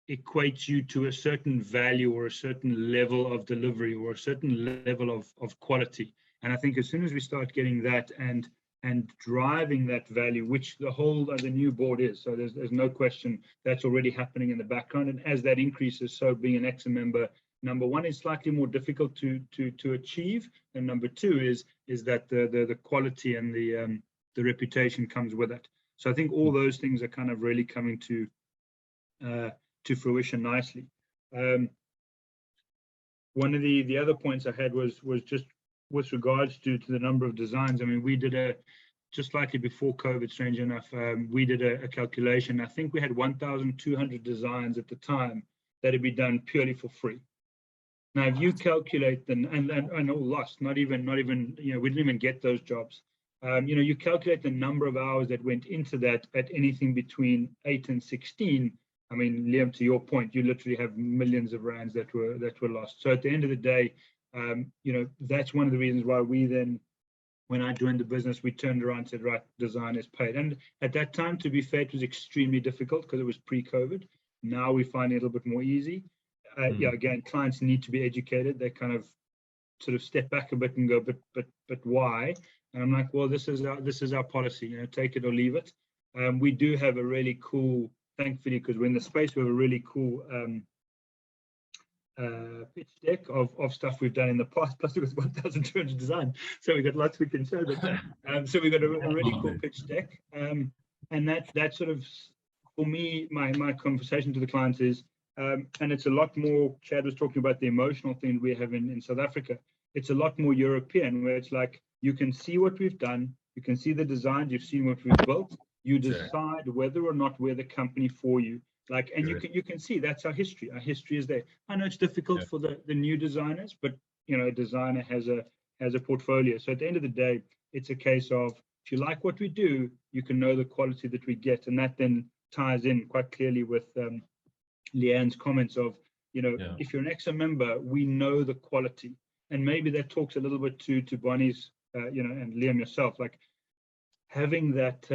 equates you to a certain value or a certain level of delivery or a certain level of quality. And I think as soon as we start getting that and driving that value, which the whole of the new board is, so there's no question that's already happening in the background. And as that increases, so being an EXSA member, number one, is slightly more difficult to achieve, and number two is that the quality and the reputation comes with it. So I think all those things are kind of really coming to fruition nicely. One of the other points I had was just with regards to the number of designs. I mean, we did just slightly before COVID, strange enough, we did a calculation. I think we had 1,200 designs at the time that had been done purely for free. Now, if you calculate them, and all lost, not even, you know, we didn't even get those jobs. You know, you calculate the number of hours that went into that at anything between 8 and 16. I mean, Liam, to your point, you literally have millions of rands that were lost. So at the end of the day, you know, that's one of the reasons why we then, when I joined the business, we turned around and said, right, design is paid. And at that time, to be fair, it was extremely difficult because it was pre-COVID. Now we find it a little bit more easy. Yeah, again, clients need to be educated. They kind of sort of step back a bit and go, but why? And I'm like, well, this is our policy. You know, take it or leave it. We do have a really cool, thankfully, because we're in the space, we have a really cool pitch deck of stuff we've done in the past. Plus, it was 1,200 designs, so we got lots we can show. But so we got a really cool pitch deck, and that sort of, for me, my conversation to the clients is. And it's a lot more, Chad was talking about the emotional thing we have in South Africa. It's a lot more European, where it's like, you can see what we've done, you can see the designs, you've seen what we've built, you decide whether or not we're the company for you. Like, and you can see that's our history. Our history is there. I know it's difficult for the new designers, but, you know, a designer has a has a portfolio. So at the end of the day, it's a case of, if you like what we do, you can know the quality that we get. And that then ties in quite clearly with Leanne's comments of, if you're an EXSA member, we know the quality. And maybe that talks a little bit to Bonnie's, and Liam yourself, like having that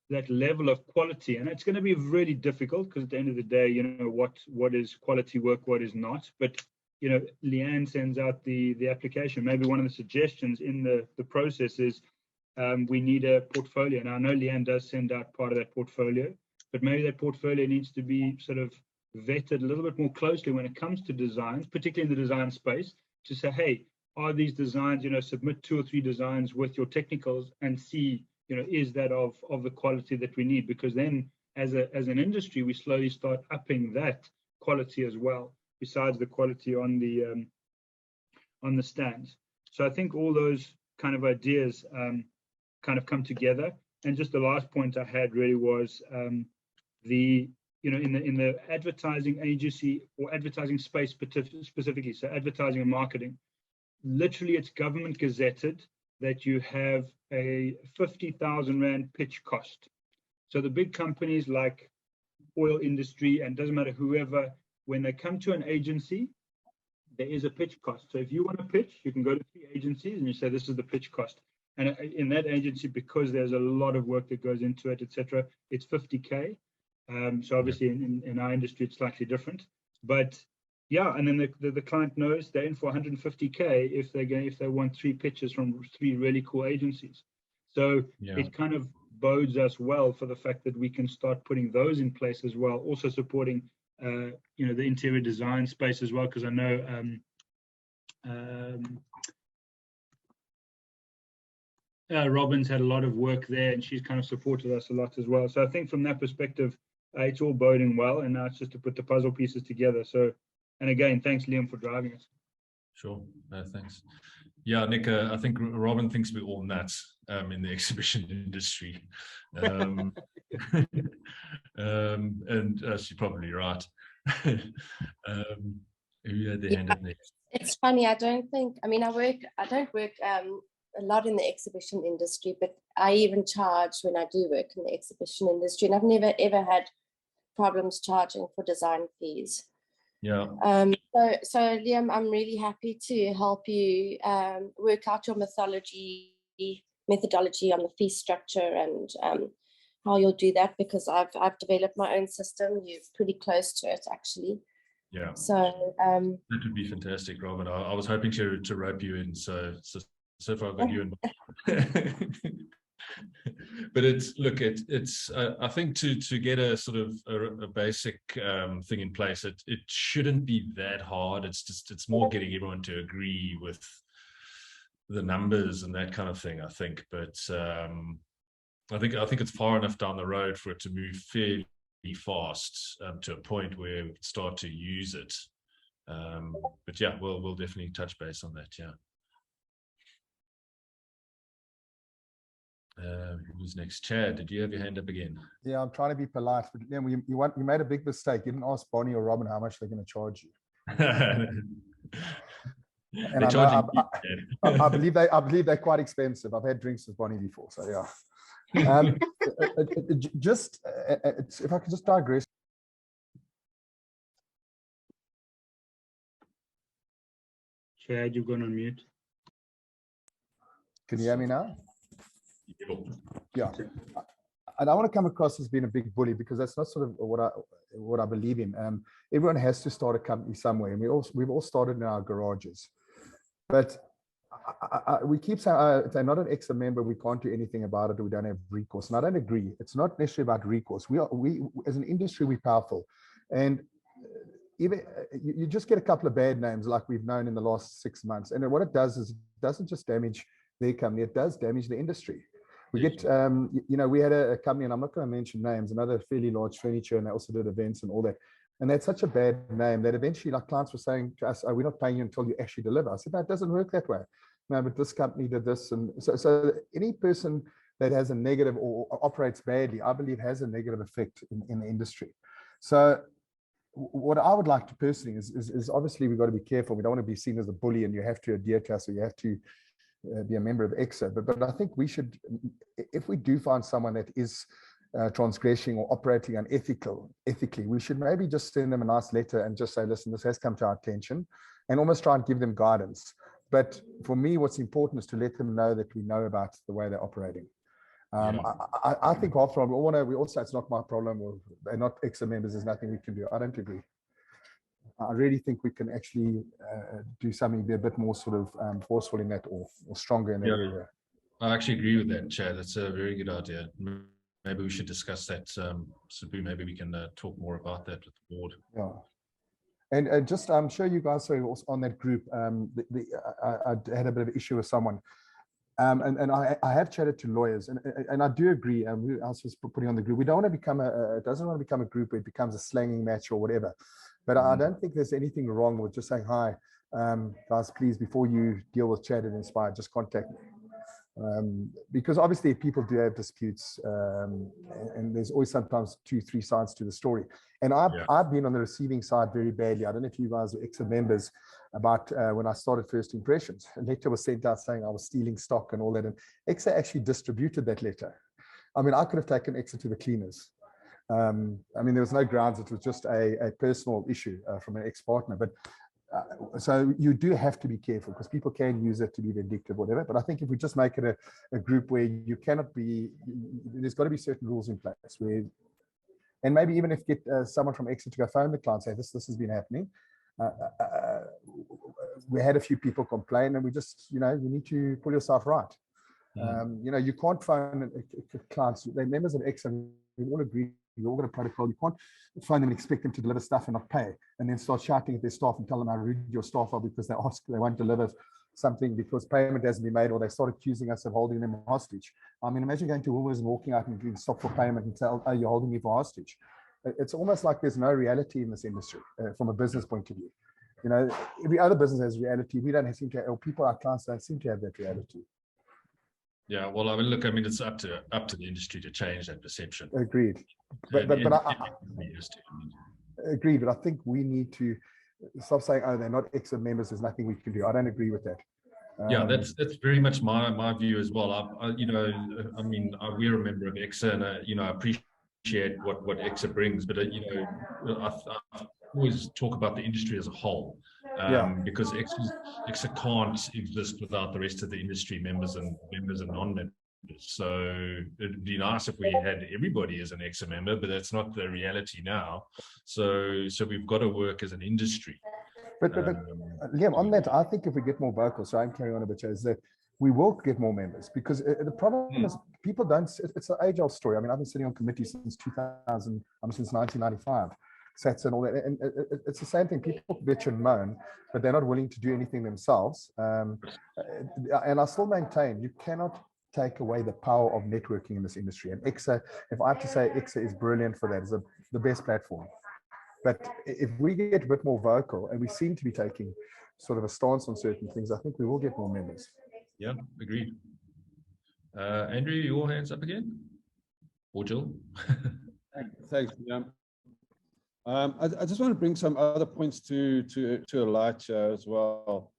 that level of quality. And it's going to be really difficult because at the end of the day, what is quality work, what is not. But Leanne sends out the application. Maybe one of the suggestions in the process is we need a portfolio. Now I know Leanne does send out part of that portfolio, but maybe that portfolio needs to be sort of vetted a little bit more closely when it comes to designs, particularly in the design space, to say, hey, are these designs, submit 2 or 3 designs with your technicals and see, is that of the quality that we need? Because then as an industry, we slowly start upping that quality as well, besides the quality on the stands. So I think all those kind of ideas kind of come together. And just the last point I had really was in the advertising agency or advertising space specifically, so advertising and marketing, literally it's government gazetted that you have a 50,000 Rand pitch cost. So the big companies like oil industry, and doesn't matter whoever, when they come to an agency, there is a pitch cost. So if you want to pitch, you can go to 3 agencies and you say, this is the pitch cost. And in that agency, because there's a lot of work that goes into it, etc., it's 50K. So obviously in our industry, it's slightly different. But yeah, and then the client knows they're in for 150K if they want 3 pitches from 3 really cool agencies. So it kind of bodes us well for the fact that we can start putting those in place as well, also supporting the interior design space as well, because I know Robin's had a lot of work there and she's kind of supported us a lot as well. So I think from that perspective, it's all boding well, and now it's just to put the puzzle pieces together. So, and again, thanks Liam for driving it. Sure, thanks. Yeah, Nick, I think Robin thinks we're all nuts in the exhibition industry. And she's probably right. Who had their hand up next? It's funny, I don't work a lot in the exhibition industry, but I even charge when I do work in the exhibition industry, and I've never ever had problems charging for design fees. Yeah. So Liam, I'm really happy to help you work out your methodology on the fee structure and how you'll do that, because I've developed my own system. You're pretty close to it, actually. Yeah. So that would be fantastic, Robin. I was hoping to rope you in, so far I've got you in. But it's I think to get a sort of a basic thing in place, it shouldn't be that hard. It's more getting everyone to agree with the numbers and that kind of thing, I think. But I think it's far enough down the road for it to move fairly fast to a point where we can start to use it. But yeah, we'll definitely touch base on that. Yeah. Who's next? Chad, did you have your hand up again? Yeah, I'm trying to be polite, but you made a big mistake. You didn't ask Bonnie or Robin how much they're going to charge you. And I believe they're quite expensive. I've had drinks with Bonnie before, so yeah. If I could just digress. Chad, you've gone on mute. Can you hear me now? Yeah. I don't want to come across as being a big bully, because that's not sort of what I believe in. Everyone has to start a company somewhere, and we've all started in our garages. But we keep saying, if they're not an EXSA member, we can't do anything about it, or we don't have recourse. And I don't agree. It's not necessarily about recourse. We as an industry, we're powerful, and even you just get a couple of bad names like we've known in the last 6 months, and what it does is it doesn't just damage their company, it does damage the industry. We get, we had a company, and I'm not going to mention names, another fairly large furniture, and they also did events and all that. And they had such a bad name that eventually, like, clients were saying to us, we're not paying you until you actually deliver. I said, no, it doesn't work that way. No, but this company did this. And so any person that has a negative or operates badly, I believe has a negative effect in the industry. So what I would like to personally is obviously we've got to be careful. We don't want to be seen as a bully and you have to adhere to us or you have to be a member of EXSA. But I think we should, if we do find someone that is transgressing or operating ethically, we should maybe just send them a nice letter and just say, listen, this has come to our attention, and almost try and give them guidance. But for me, what's important is to let them know that we know about the way they're operating. I think after all, we all say it's not my problem, or they're not EXSA members, there's nothing we can do. I don't agree. I really think we can actually do something, be a bit more sort of forceful in that, or stronger in that area. I actually agree with that, Chad. That's a very good idea. Maybe we should discuss that. Sabu, maybe we can talk more about that with the board. Yeah. And just, I'm sure you guys are also on that group. I had a bit of an issue with someone. And I have chatted to lawyers, and I do agree. Who else was putting on the group? We don't want to become it doesn't want to become a group where it becomes a slanging match or whatever. But I don't think there's anything wrong with just saying, hi, guys, please, before you deal with Chad and Inspire, just contact me. Because obviously people do have disputes, and there's always sometimes 2-3 sides to the story. And I've been on the receiving side very badly. I don't know if you guys are EXSA members, about when I started First Impressions. A letter was sent out saying I was stealing stock and all that, and EXSA actually distributed that letter. I mean, I could have taken EXSA to the cleaners. I mean, there was no grounds. It was just a personal issue from an ex-partner. But so you do have to be careful, because people can use it to be vindictive, whatever. But I think if we just make it a group where you cannot be, there's got to be certain rules in place where, and maybe even if get someone from EXSA to go phone the client, say this has been happening. We had a few people complain, and we just, you need to pull yourself right. You can't phone clients, they're members of EXSA, we all agree, we all got a protocol. You can't phone them and expect them to deliver stuff and not pay, and then start shouting at their staff and tell them how rude your staff are because they won't deliver something because payment hasn't been made, or they start accusing us of holding them hostage. I mean, imagine going to Woolworths and walking out and getting stopped for payment and tell, oh, you're holding me for hostage. It's almost like there's no reality in this industry from a business point of view. Every other business has reality. We don't seem to have, or people, our clients don't seem to have that reality. Yeah, well, I mean, look, I mean, it's up to the industry to change that perception. Agreed. But agreed. But I think we need to stop saying, oh, they're not EXSA members, there's nothing we can do. I don't agree with that. Yeah, that's very much my view as well. I mean, we're a member of EXSA, and I appreciate what EXSA brings, but I always talk about the industry as a whole. Because EXSA can't exist without the rest of the industry, members and non-members. So it'd be nice if we had everybody as an EXSA member, but that's not the reality now. So we've got to work as an industry. But Liam, on that, I think if we get more vocal, so I'm carrying on a bit, is that we will get more members, because the problem is people don't. It's an age-old story. I mean, I've been sitting on committees since 1995. SATs and all that, and it's the same thing. People bitch and moan, but they're not willing to do anything themselves. And I still maintain you cannot take away the power of networking in this industry. And EXSA, if I have to say, EXSA is brilliant for that. It's the best platform. But if we get a bit more vocal, and we seem to be taking sort of a stance on certain things, I think we will get more members. Yeah, agreed. Andrew, your hands up again, or Jill? Thanks, Liam. I just want to bring some other points to a light as well.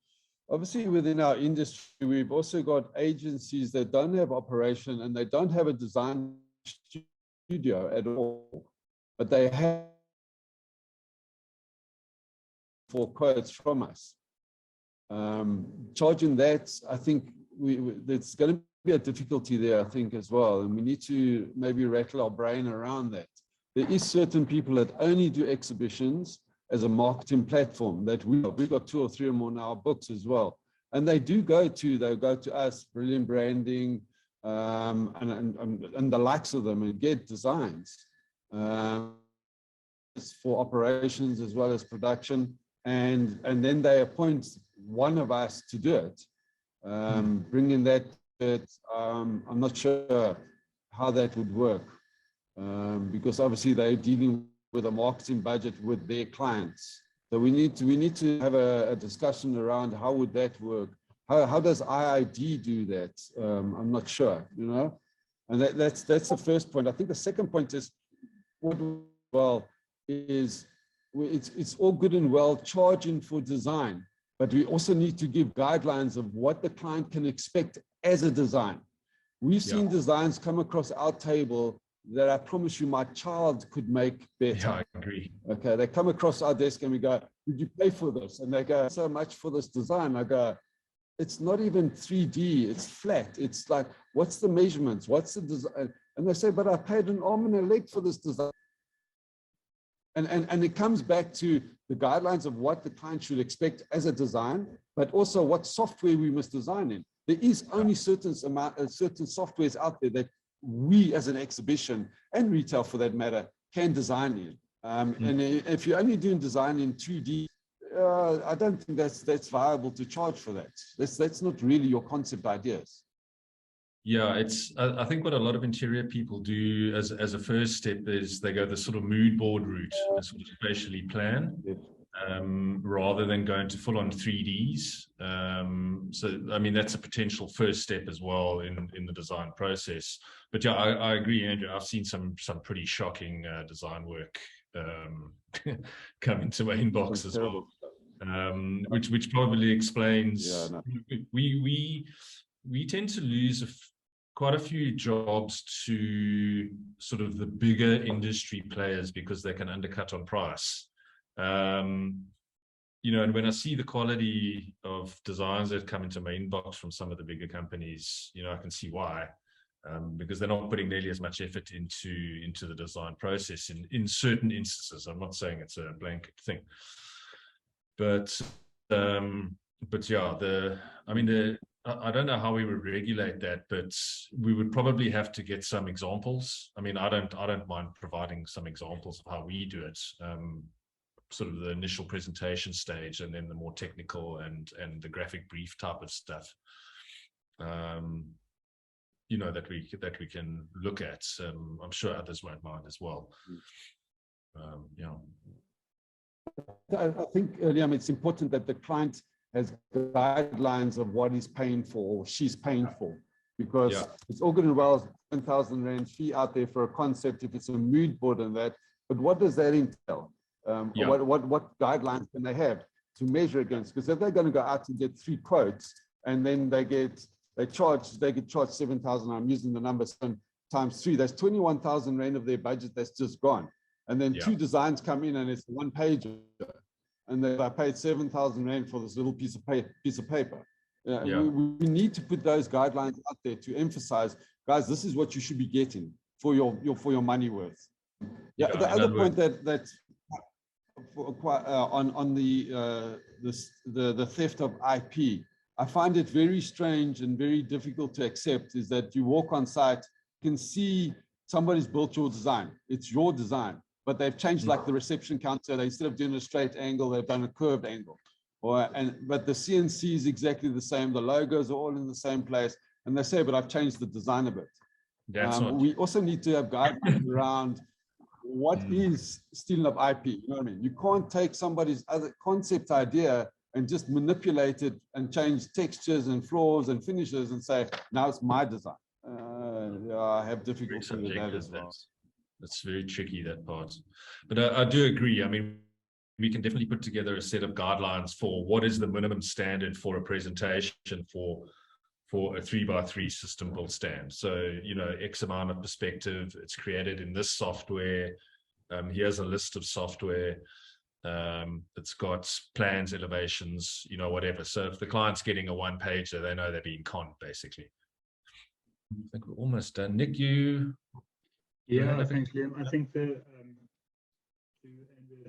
Obviously, within our industry, we've also got agencies that don't have operation, and they don't have a design studio at all, but they have for quotes from us. Charging that, I think there's going to be a difficulty there, I think, as well, and we need to maybe rattle our brain around that. There is certain people that only do exhibitions as a marketing platform that we've got 2 or 3 or more in our books as well. And they'll go to us, brilliant branding, and the likes of them, and get designs for operations as well as production. And then they appoint one of us to do it. Bringing that, I'm not sure how that would work. Because obviously they're dealing with a marketing budget with their clients. So we need to have a discussion around how would that work? How does IID do that? I'm not sure, And that's the first point. I think the second point is it's all good and well charging for design, but we also need to give guidelines of what the client can expect as a design. We've seen designs come across our table that I promise you my child could make better. Yeah, I agree. Okay, they come across our desk and we go, did you pay for this? And they go, so much for this design. I go, it's not even 3D, it's flat. It's like, what's the measurements? What's the design? And they say, but I paid an arm and a leg for this design. And it comes back to the guidelines of what the client should expect as a design, but also what software we must design in. There is only certain softwares out there that we as an exhibition and retail for that matter can design in. And if you're only doing design in 2D, I don't think that's viable to charge for that. That's not really your concept ideas. Yeah, I think what a lot of interior people do as a first step is they go the sort of mood board route and sort of spatially plan, rather than going to full on 3Ds. So, I mean, that's a potential first step as well in the design process. But yeah, I agree, Andrew. I've seen some pretty shocking design work come into my inbox as well, which probably explains we tend to lose quite a few jobs to sort of the bigger industry players because they can undercut on price. You know, and when I see the quality of designs that come into my inbox from some of the bigger companies, you know, I can see why. Because they're not putting nearly as much effort into the design process in certain instances. I'm not saying it's a blanket thing, but yeah, I don't know how we would regulate that, but we would probably have to get some examples. I mean, I don't mind providing some examples of how we do it, sort of the initial presentation stage, and then the more technical and the graphic brief type of stuff. You know, that we can look at. I'm sure others won't mind as well. Yeah. I think, Liam, it's important that the client has guidelines of what he's paying for or she's paying for, because it's all good and well 10,000 Rand fee out there for a concept if it's a mood board and that, but what does that entail? What guidelines can they have to measure against? Because if they're going to go out and get 3 quotes and then they get charged 7,000, I'm using the number 7 times 3, that's 21,000 Rand of their budget that's just gone. And then 2 designs come in and it's 1 page, and then I paid 7,000 Rand for this little piece of paper. We need to put those guidelines out there to emphasize, guys, this is what you should be getting for your money worth. The other point that on the theft of IP, I find it very strange and very difficult to accept, is that you walk on site, you can see somebody's built your design. It's your design, but they've changed like the reception counter. Instead of doing a straight angle, they've done a curved angle. But the CNC is exactly the same. The logos are all in the same place. And they say, but I've changed the design a bit. We also need to have guidelines around what is stealing of IP. You know what I mean? You can't take somebody's other concept idea and just manipulate it and change textures and floors and finishes and say, now it's my design. I have difficulty with that as well. That's very tricky, that part. But I do agree. I mean, we can definitely put together a set of guidelines for what is the minimum standard for a presentation for a 3x3 system build stand. So, you know, X amount of perspective, it's created in this software. Here's a list of software. It's got plans, elevations, you know, whatever. So if the client's getting a 1-pager, they know they're being conned, basically. I think we're almost done. Nick, you? Yeah, thanks, Liam. I think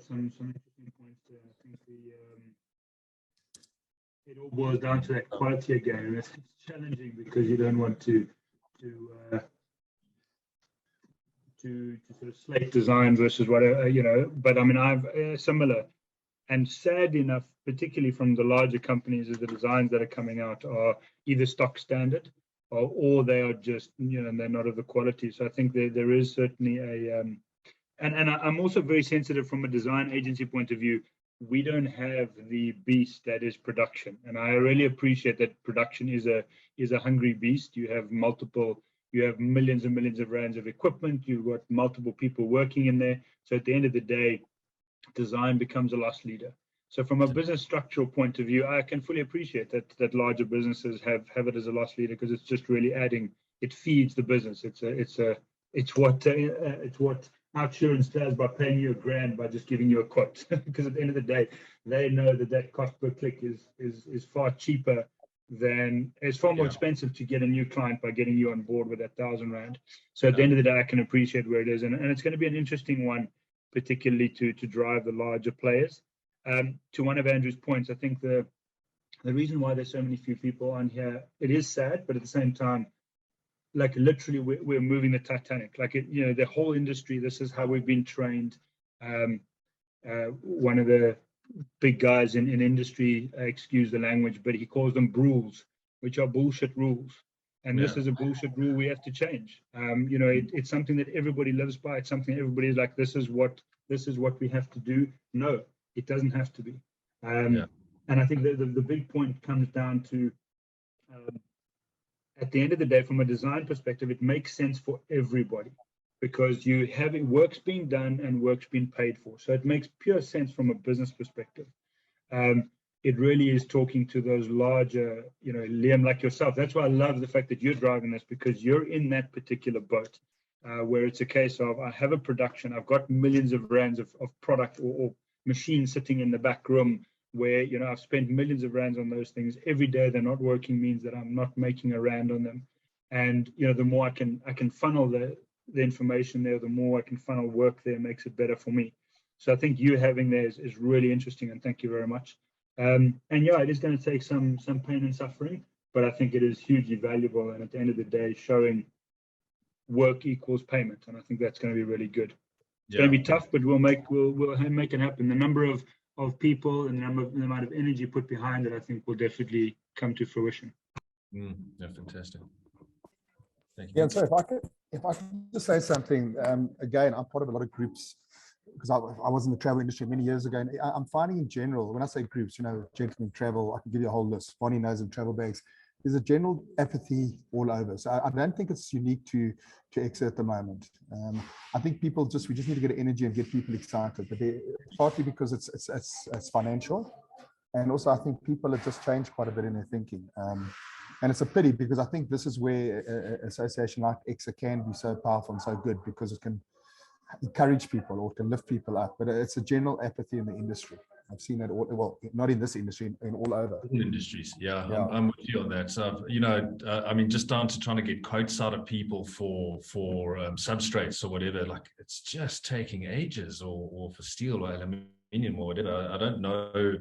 some interesting points there. I think it all boils down to that quality again, and it's challenging because you don't want to sort of slate design versus whatever, you know. But I mean, I've similar, and sad enough, particularly from the larger companies, is the designs that are coming out are either stock standard or they are just, you know, and they're not of the quality. So I think there is certainly a and I'm also very sensitive from a design agency point of view. We don't have the beast that is production, and I really appreciate that production is a hungry beast. You have millions and millions of rands of equipment. You've got multiple people working in there. So at the end of the day, design becomes a loss leader. So from a business structural point of view, I can fully appreciate that larger businesses have it as a loss leader, because it's just really adding, it feeds the business. It's what OUTsurance does by paying you $1,000 by just giving you a quote. Because at the end of the day, they know that cost per click is far cheaper than, it's far more expensive to get a new client by getting you on board with that £1,000. So at the end of the day, I can appreciate where it is, and it's going to be an interesting one, particularly to drive the larger players. To one of Andrew's points, I think the reason why there's so many few people on here, it is sad, but at the same time, like literally we're moving the Titanic. Like the whole industry, this is how we've been trained. One of the big guys in industry, excuse the language, but he calls them rules, which are bullshit rules. And this is a bullshit rule we have to change. It's something that everybody lives by. It's something everybody is like, this is what we have to do. No, it doesn't have to be. And I think the big point comes down to, at the end of the day, from a design perspective, it makes sense for everybody, because you have work's being done and work's being paid for. So it makes pure sense from a business perspective. It really is talking to those larger, Liam, like yourself. That's why I love the fact that you're driving this, because you're in that particular boat, where it's a case of, I have a production, I've got millions of rands of product or machines sitting in the back room, where I've spent millions of rands on those things. Every day they're not working means that I'm not making a rand on them. And the more I can funnel the information there, the more I can funnel work there, makes it better for me. So I think you having there is really interesting, and thank you very much. And it is going to take some pain and suffering, but I think it is hugely valuable. And at the end of the day, showing work equals payment, and I think that's going to be really good. It's going to be tough, but we'll make it happen. The number of people and the amount of energy put behind it, I think, will definitely come to fruition. Fantastic. Thank you. Yeah, and so if I could just say something, again, I'm part of a lot of groups, because I was in the travel industry many years ago, and I'm finding in general, when I say groups, Gentlemen Travel, I can give you a whole list, Bonnie knows in travel bags, there's a general apathy all over. So I don't think it's unique to EXSA at the moment. I think we just need to get energy and get people excited, but partly because it's financial, and also I think people have just changed quite a bit in their thinking. And it's a pity, because I think this is where an association like EXSA can be so powerful and so good, because it can encourage people or can lift people up. But it's a general apathy in the industry. I've seen it all, well, not in this industry, in all over. Industries, I'm with you on that. So, just down to trying to get quotes out of people for substrates or whatever, like it's just taking ages, or for steel or aluminium or whatever. I don't know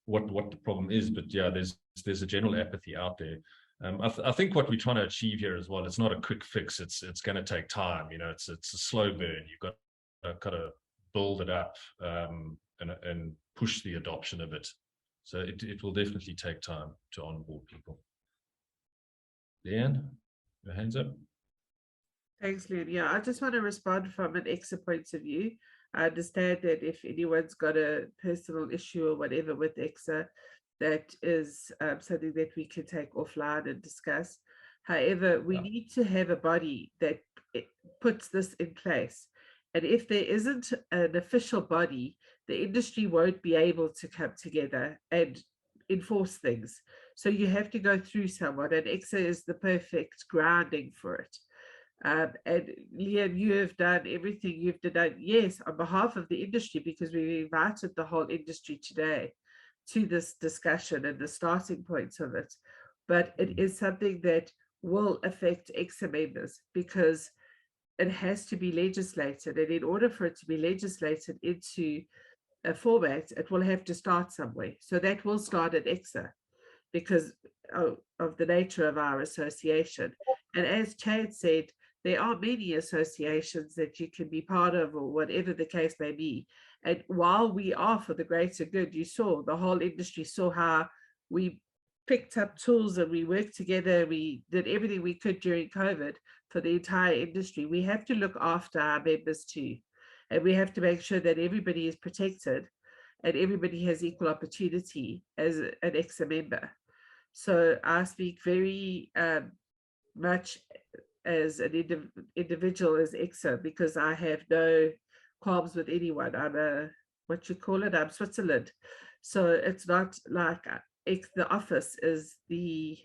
what the problem is, but there's a general apathy out there. I think what we're trying to achieve here as well, it's not a quick fix. It's going to take time. It's a slow burn. You've got to kind of build it up and push the adoption of it. So it will definitely take time to onboard people. Leanne, your hands up. Thanks, Leanne. Yeah, I just want to respond from an EXSA point of view. I understand that if anyone's got a personal issue or whatever with EXSA, that is something that we can take offline and discuss. However, we need to have a body that puts this in place. And if there isn't an official body, the industry won't be able to come together and enforce things. So you have to go through someone, and EXSA is the perfect grounding for it. And Leanne, you have done everything you've done, yes, on behalf of the industry, because we invited the whole industry today to this discussion and the starting points of it. But it is something that will affect EXSA members, because it has to be legislated. And in order for it to be legislated into a format, it will have to start somewhere. So that will start at EXSA, because of the nature of our association. And as Chad said, there are many associations that you can be part of, or whatever the case may be. And while we are for the greater good, you saw the whole industry saw how we picked up tools and we worked together. We did everything we could during COVID for the entire industry. We have to look after our members too. And we have to make sure that everybody is protected and everybody has equal opportunity as an EXSA member. So I speak very much as an individual as EXSA, because I have no qualms with anyone. I'm a what you call it, Switzerland. So it's not like the office is the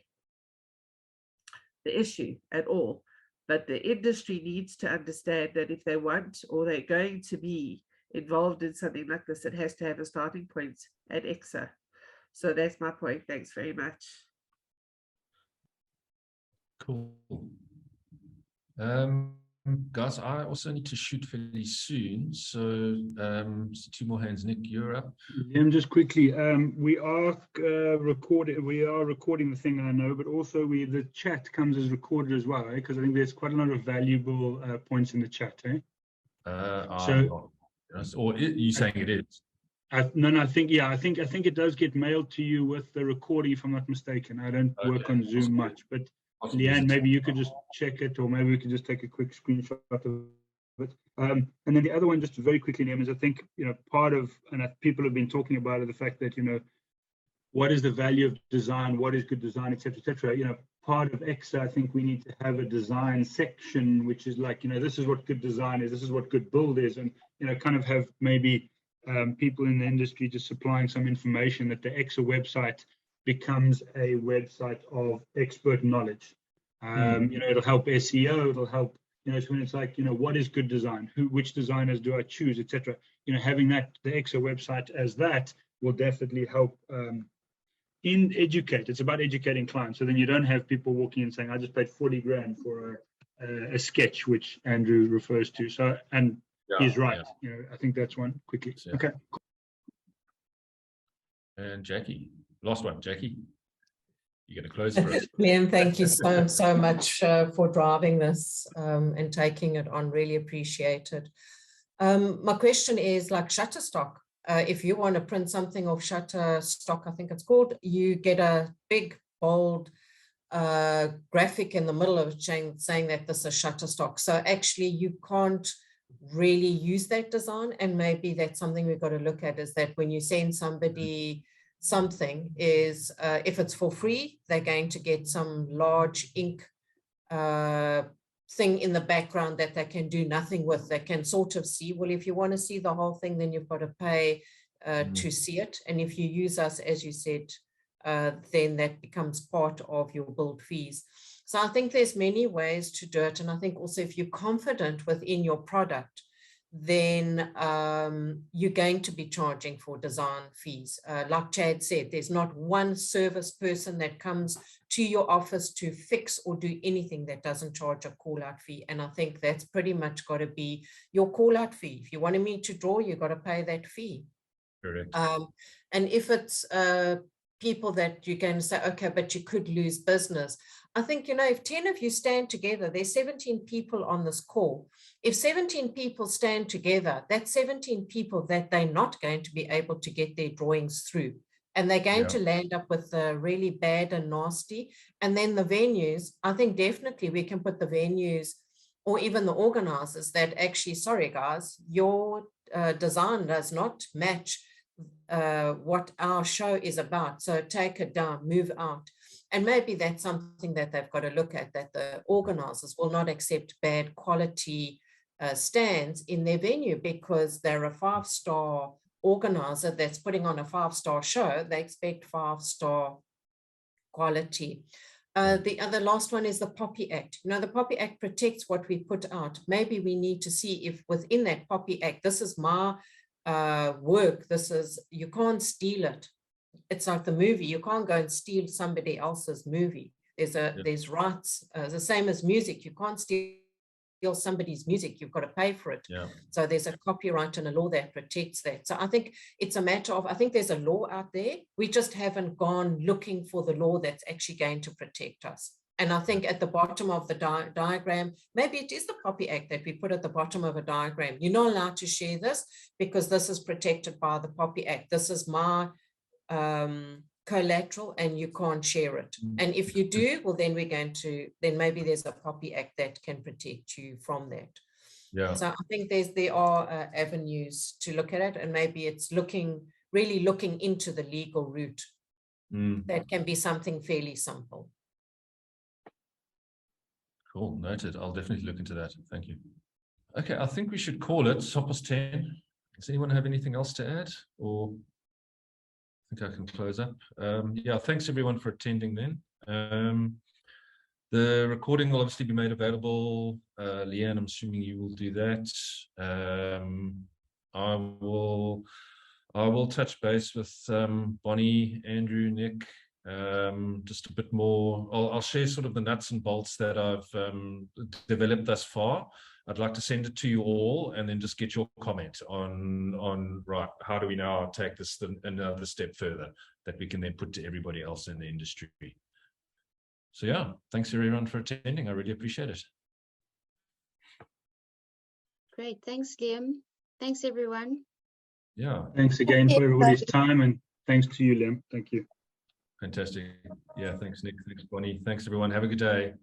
issue at all. But the industry needs to understand that if they want, or they're going to be involved in something like this, it has to have a starting point at EXSA. So that's my point. Thanks very much. Cool. Guys, I also need to shoot fairly soon. So, two more hands. Nick, you're up. Just quickly, we are recording the thing, I know, but also the chat comes as recorded as well, because I think there's quite a lot of valuable points in the chat. Or you saying it is? No, I think it does get mailed to you with the recording, if I'm not mistaken. I don't work on Zoom much, but Leanne, maybe you could just check it, or maybe we could just take a quick screenshot of it. And then the other one, just very quickly, Liam, is I think, part of, and people have been talking about it, the fact that, what is the value of design, what is good design, etc., etc. Part of EXSA, I think we need to have a design section, which is like, this is what good design is, this is what good build is, and, kind of have maybe people in the industry just supplying some information that the EXSA website becomes a website of expert knowledge. It'll help SEO, it'll help, so when it's like, what is good design, which designers do I choose, etc. Having the EXSA website as that will definitely help educate. It's about educating clients. So then you don't have people walking in saying, I just paid 40 grand for a sketch, which Andrew refers to. So, and he's right. I think that's one quickly. Yeah. Okay. And Jackie, last one, Jackie. You're going to close for us. Liam, thank you so much for driving this and taking it on. Really appreciate it. My question is, like Shutterstock, if you want to print something off Shutterstock, I think it's called, you get a big, bold graphic in the middle of it saying that this is Shutterstock. So actually you can't really use that design, and maybe that's something we've got to look at, is that when you send somebody something, is if it's for free, they're going to get some large ink thing in the background that they can do nothing with. They can sort of see. Well, if you want to see the whole thing, then you've got to pay to see it. And if you use us, as you said, then that becomes part of your build fees. So I think there's many ways to do it. And I think also if you're confident within your product, then you're going to be charging for design fees. Like Chad said, there's not one service person that comes to your office to fix or do anything that doesn't charge a call-out fee. And I think that's pretty much got to be your call-out fee. If you wanted me to draw, you've got to pay that fee. Correct. And if it's people that you're going to say, okay, but you could lose business. I think, if 10 of you stand together, there's 17 people on this call. If 17 people stand together, that's 17 people that they're not going to be able to get their drawings through. And they're going to land up with really bad and nasty. And then the venues, I think definitely we can put the venues or even the organizers that actually, sorry guys, your design does not match what our show is about. So take it down, move out. And maybe that's something that they've got to look at, that the organizers will not accept bad quality stands in their venue because they're a 5-star organizer that's putting on a 5-star show. They expect 5-star quality. The last one is the Poppy Act. The Poppy Act protects what we put out. Maybe we need to see if within that Poppy Act, this is my work, you can't steal it. It's like the movie. You can't go and steal somebody else's movie. There's rights, the same as music. You can't steal somebody's music. You've got to pay for it. So there's a copyright and a law that protects that. So I think it's a matter of, I think there's a law out there. We just haven't gone looking for the law that's actually going to protect us. And I think at the bottom of the diagram, maybe it is the Poppy Act that we put at the bottom of a diagram. You're not allowed to share this because this is protected by the Poppy Act. This is my collateral and you can't share it. And if you do, well, then then maybe there's a Poppy Act that can protect you from that. So I think there are avenues to look at it, and maybe it's really looking into the legal route. That can be something fairly simple. Cool, noted. I'll definitely look into that. Thank you. Okay, I think we should call it 10:30. Does anyone have anything else to add, or I think I can close up? Yeah, thanks everyone for attending then. The recording will obviously be made available. Leanne, I'm assuming you will do that. I will touch base with Bonnie, Andrew, Nick, just a bit more. I'll share sort of the nuts and bolts that I've developed thus far. I'd like to send it to you all and then just get your comment on right, how do we now take this another step further that we can then put to everybody else in the industry. So yeah, thanks everyone for attending. I really appreciate it. Great. Thanks, Liam. Thanks, everyone. Yeah. Thanks again for everybody's time, and thanks to you, Liam. Thank you. Fantastic. Yeah, thanks, Nick. Thanks, Bonnie. Thanks, everyone. Have a good day.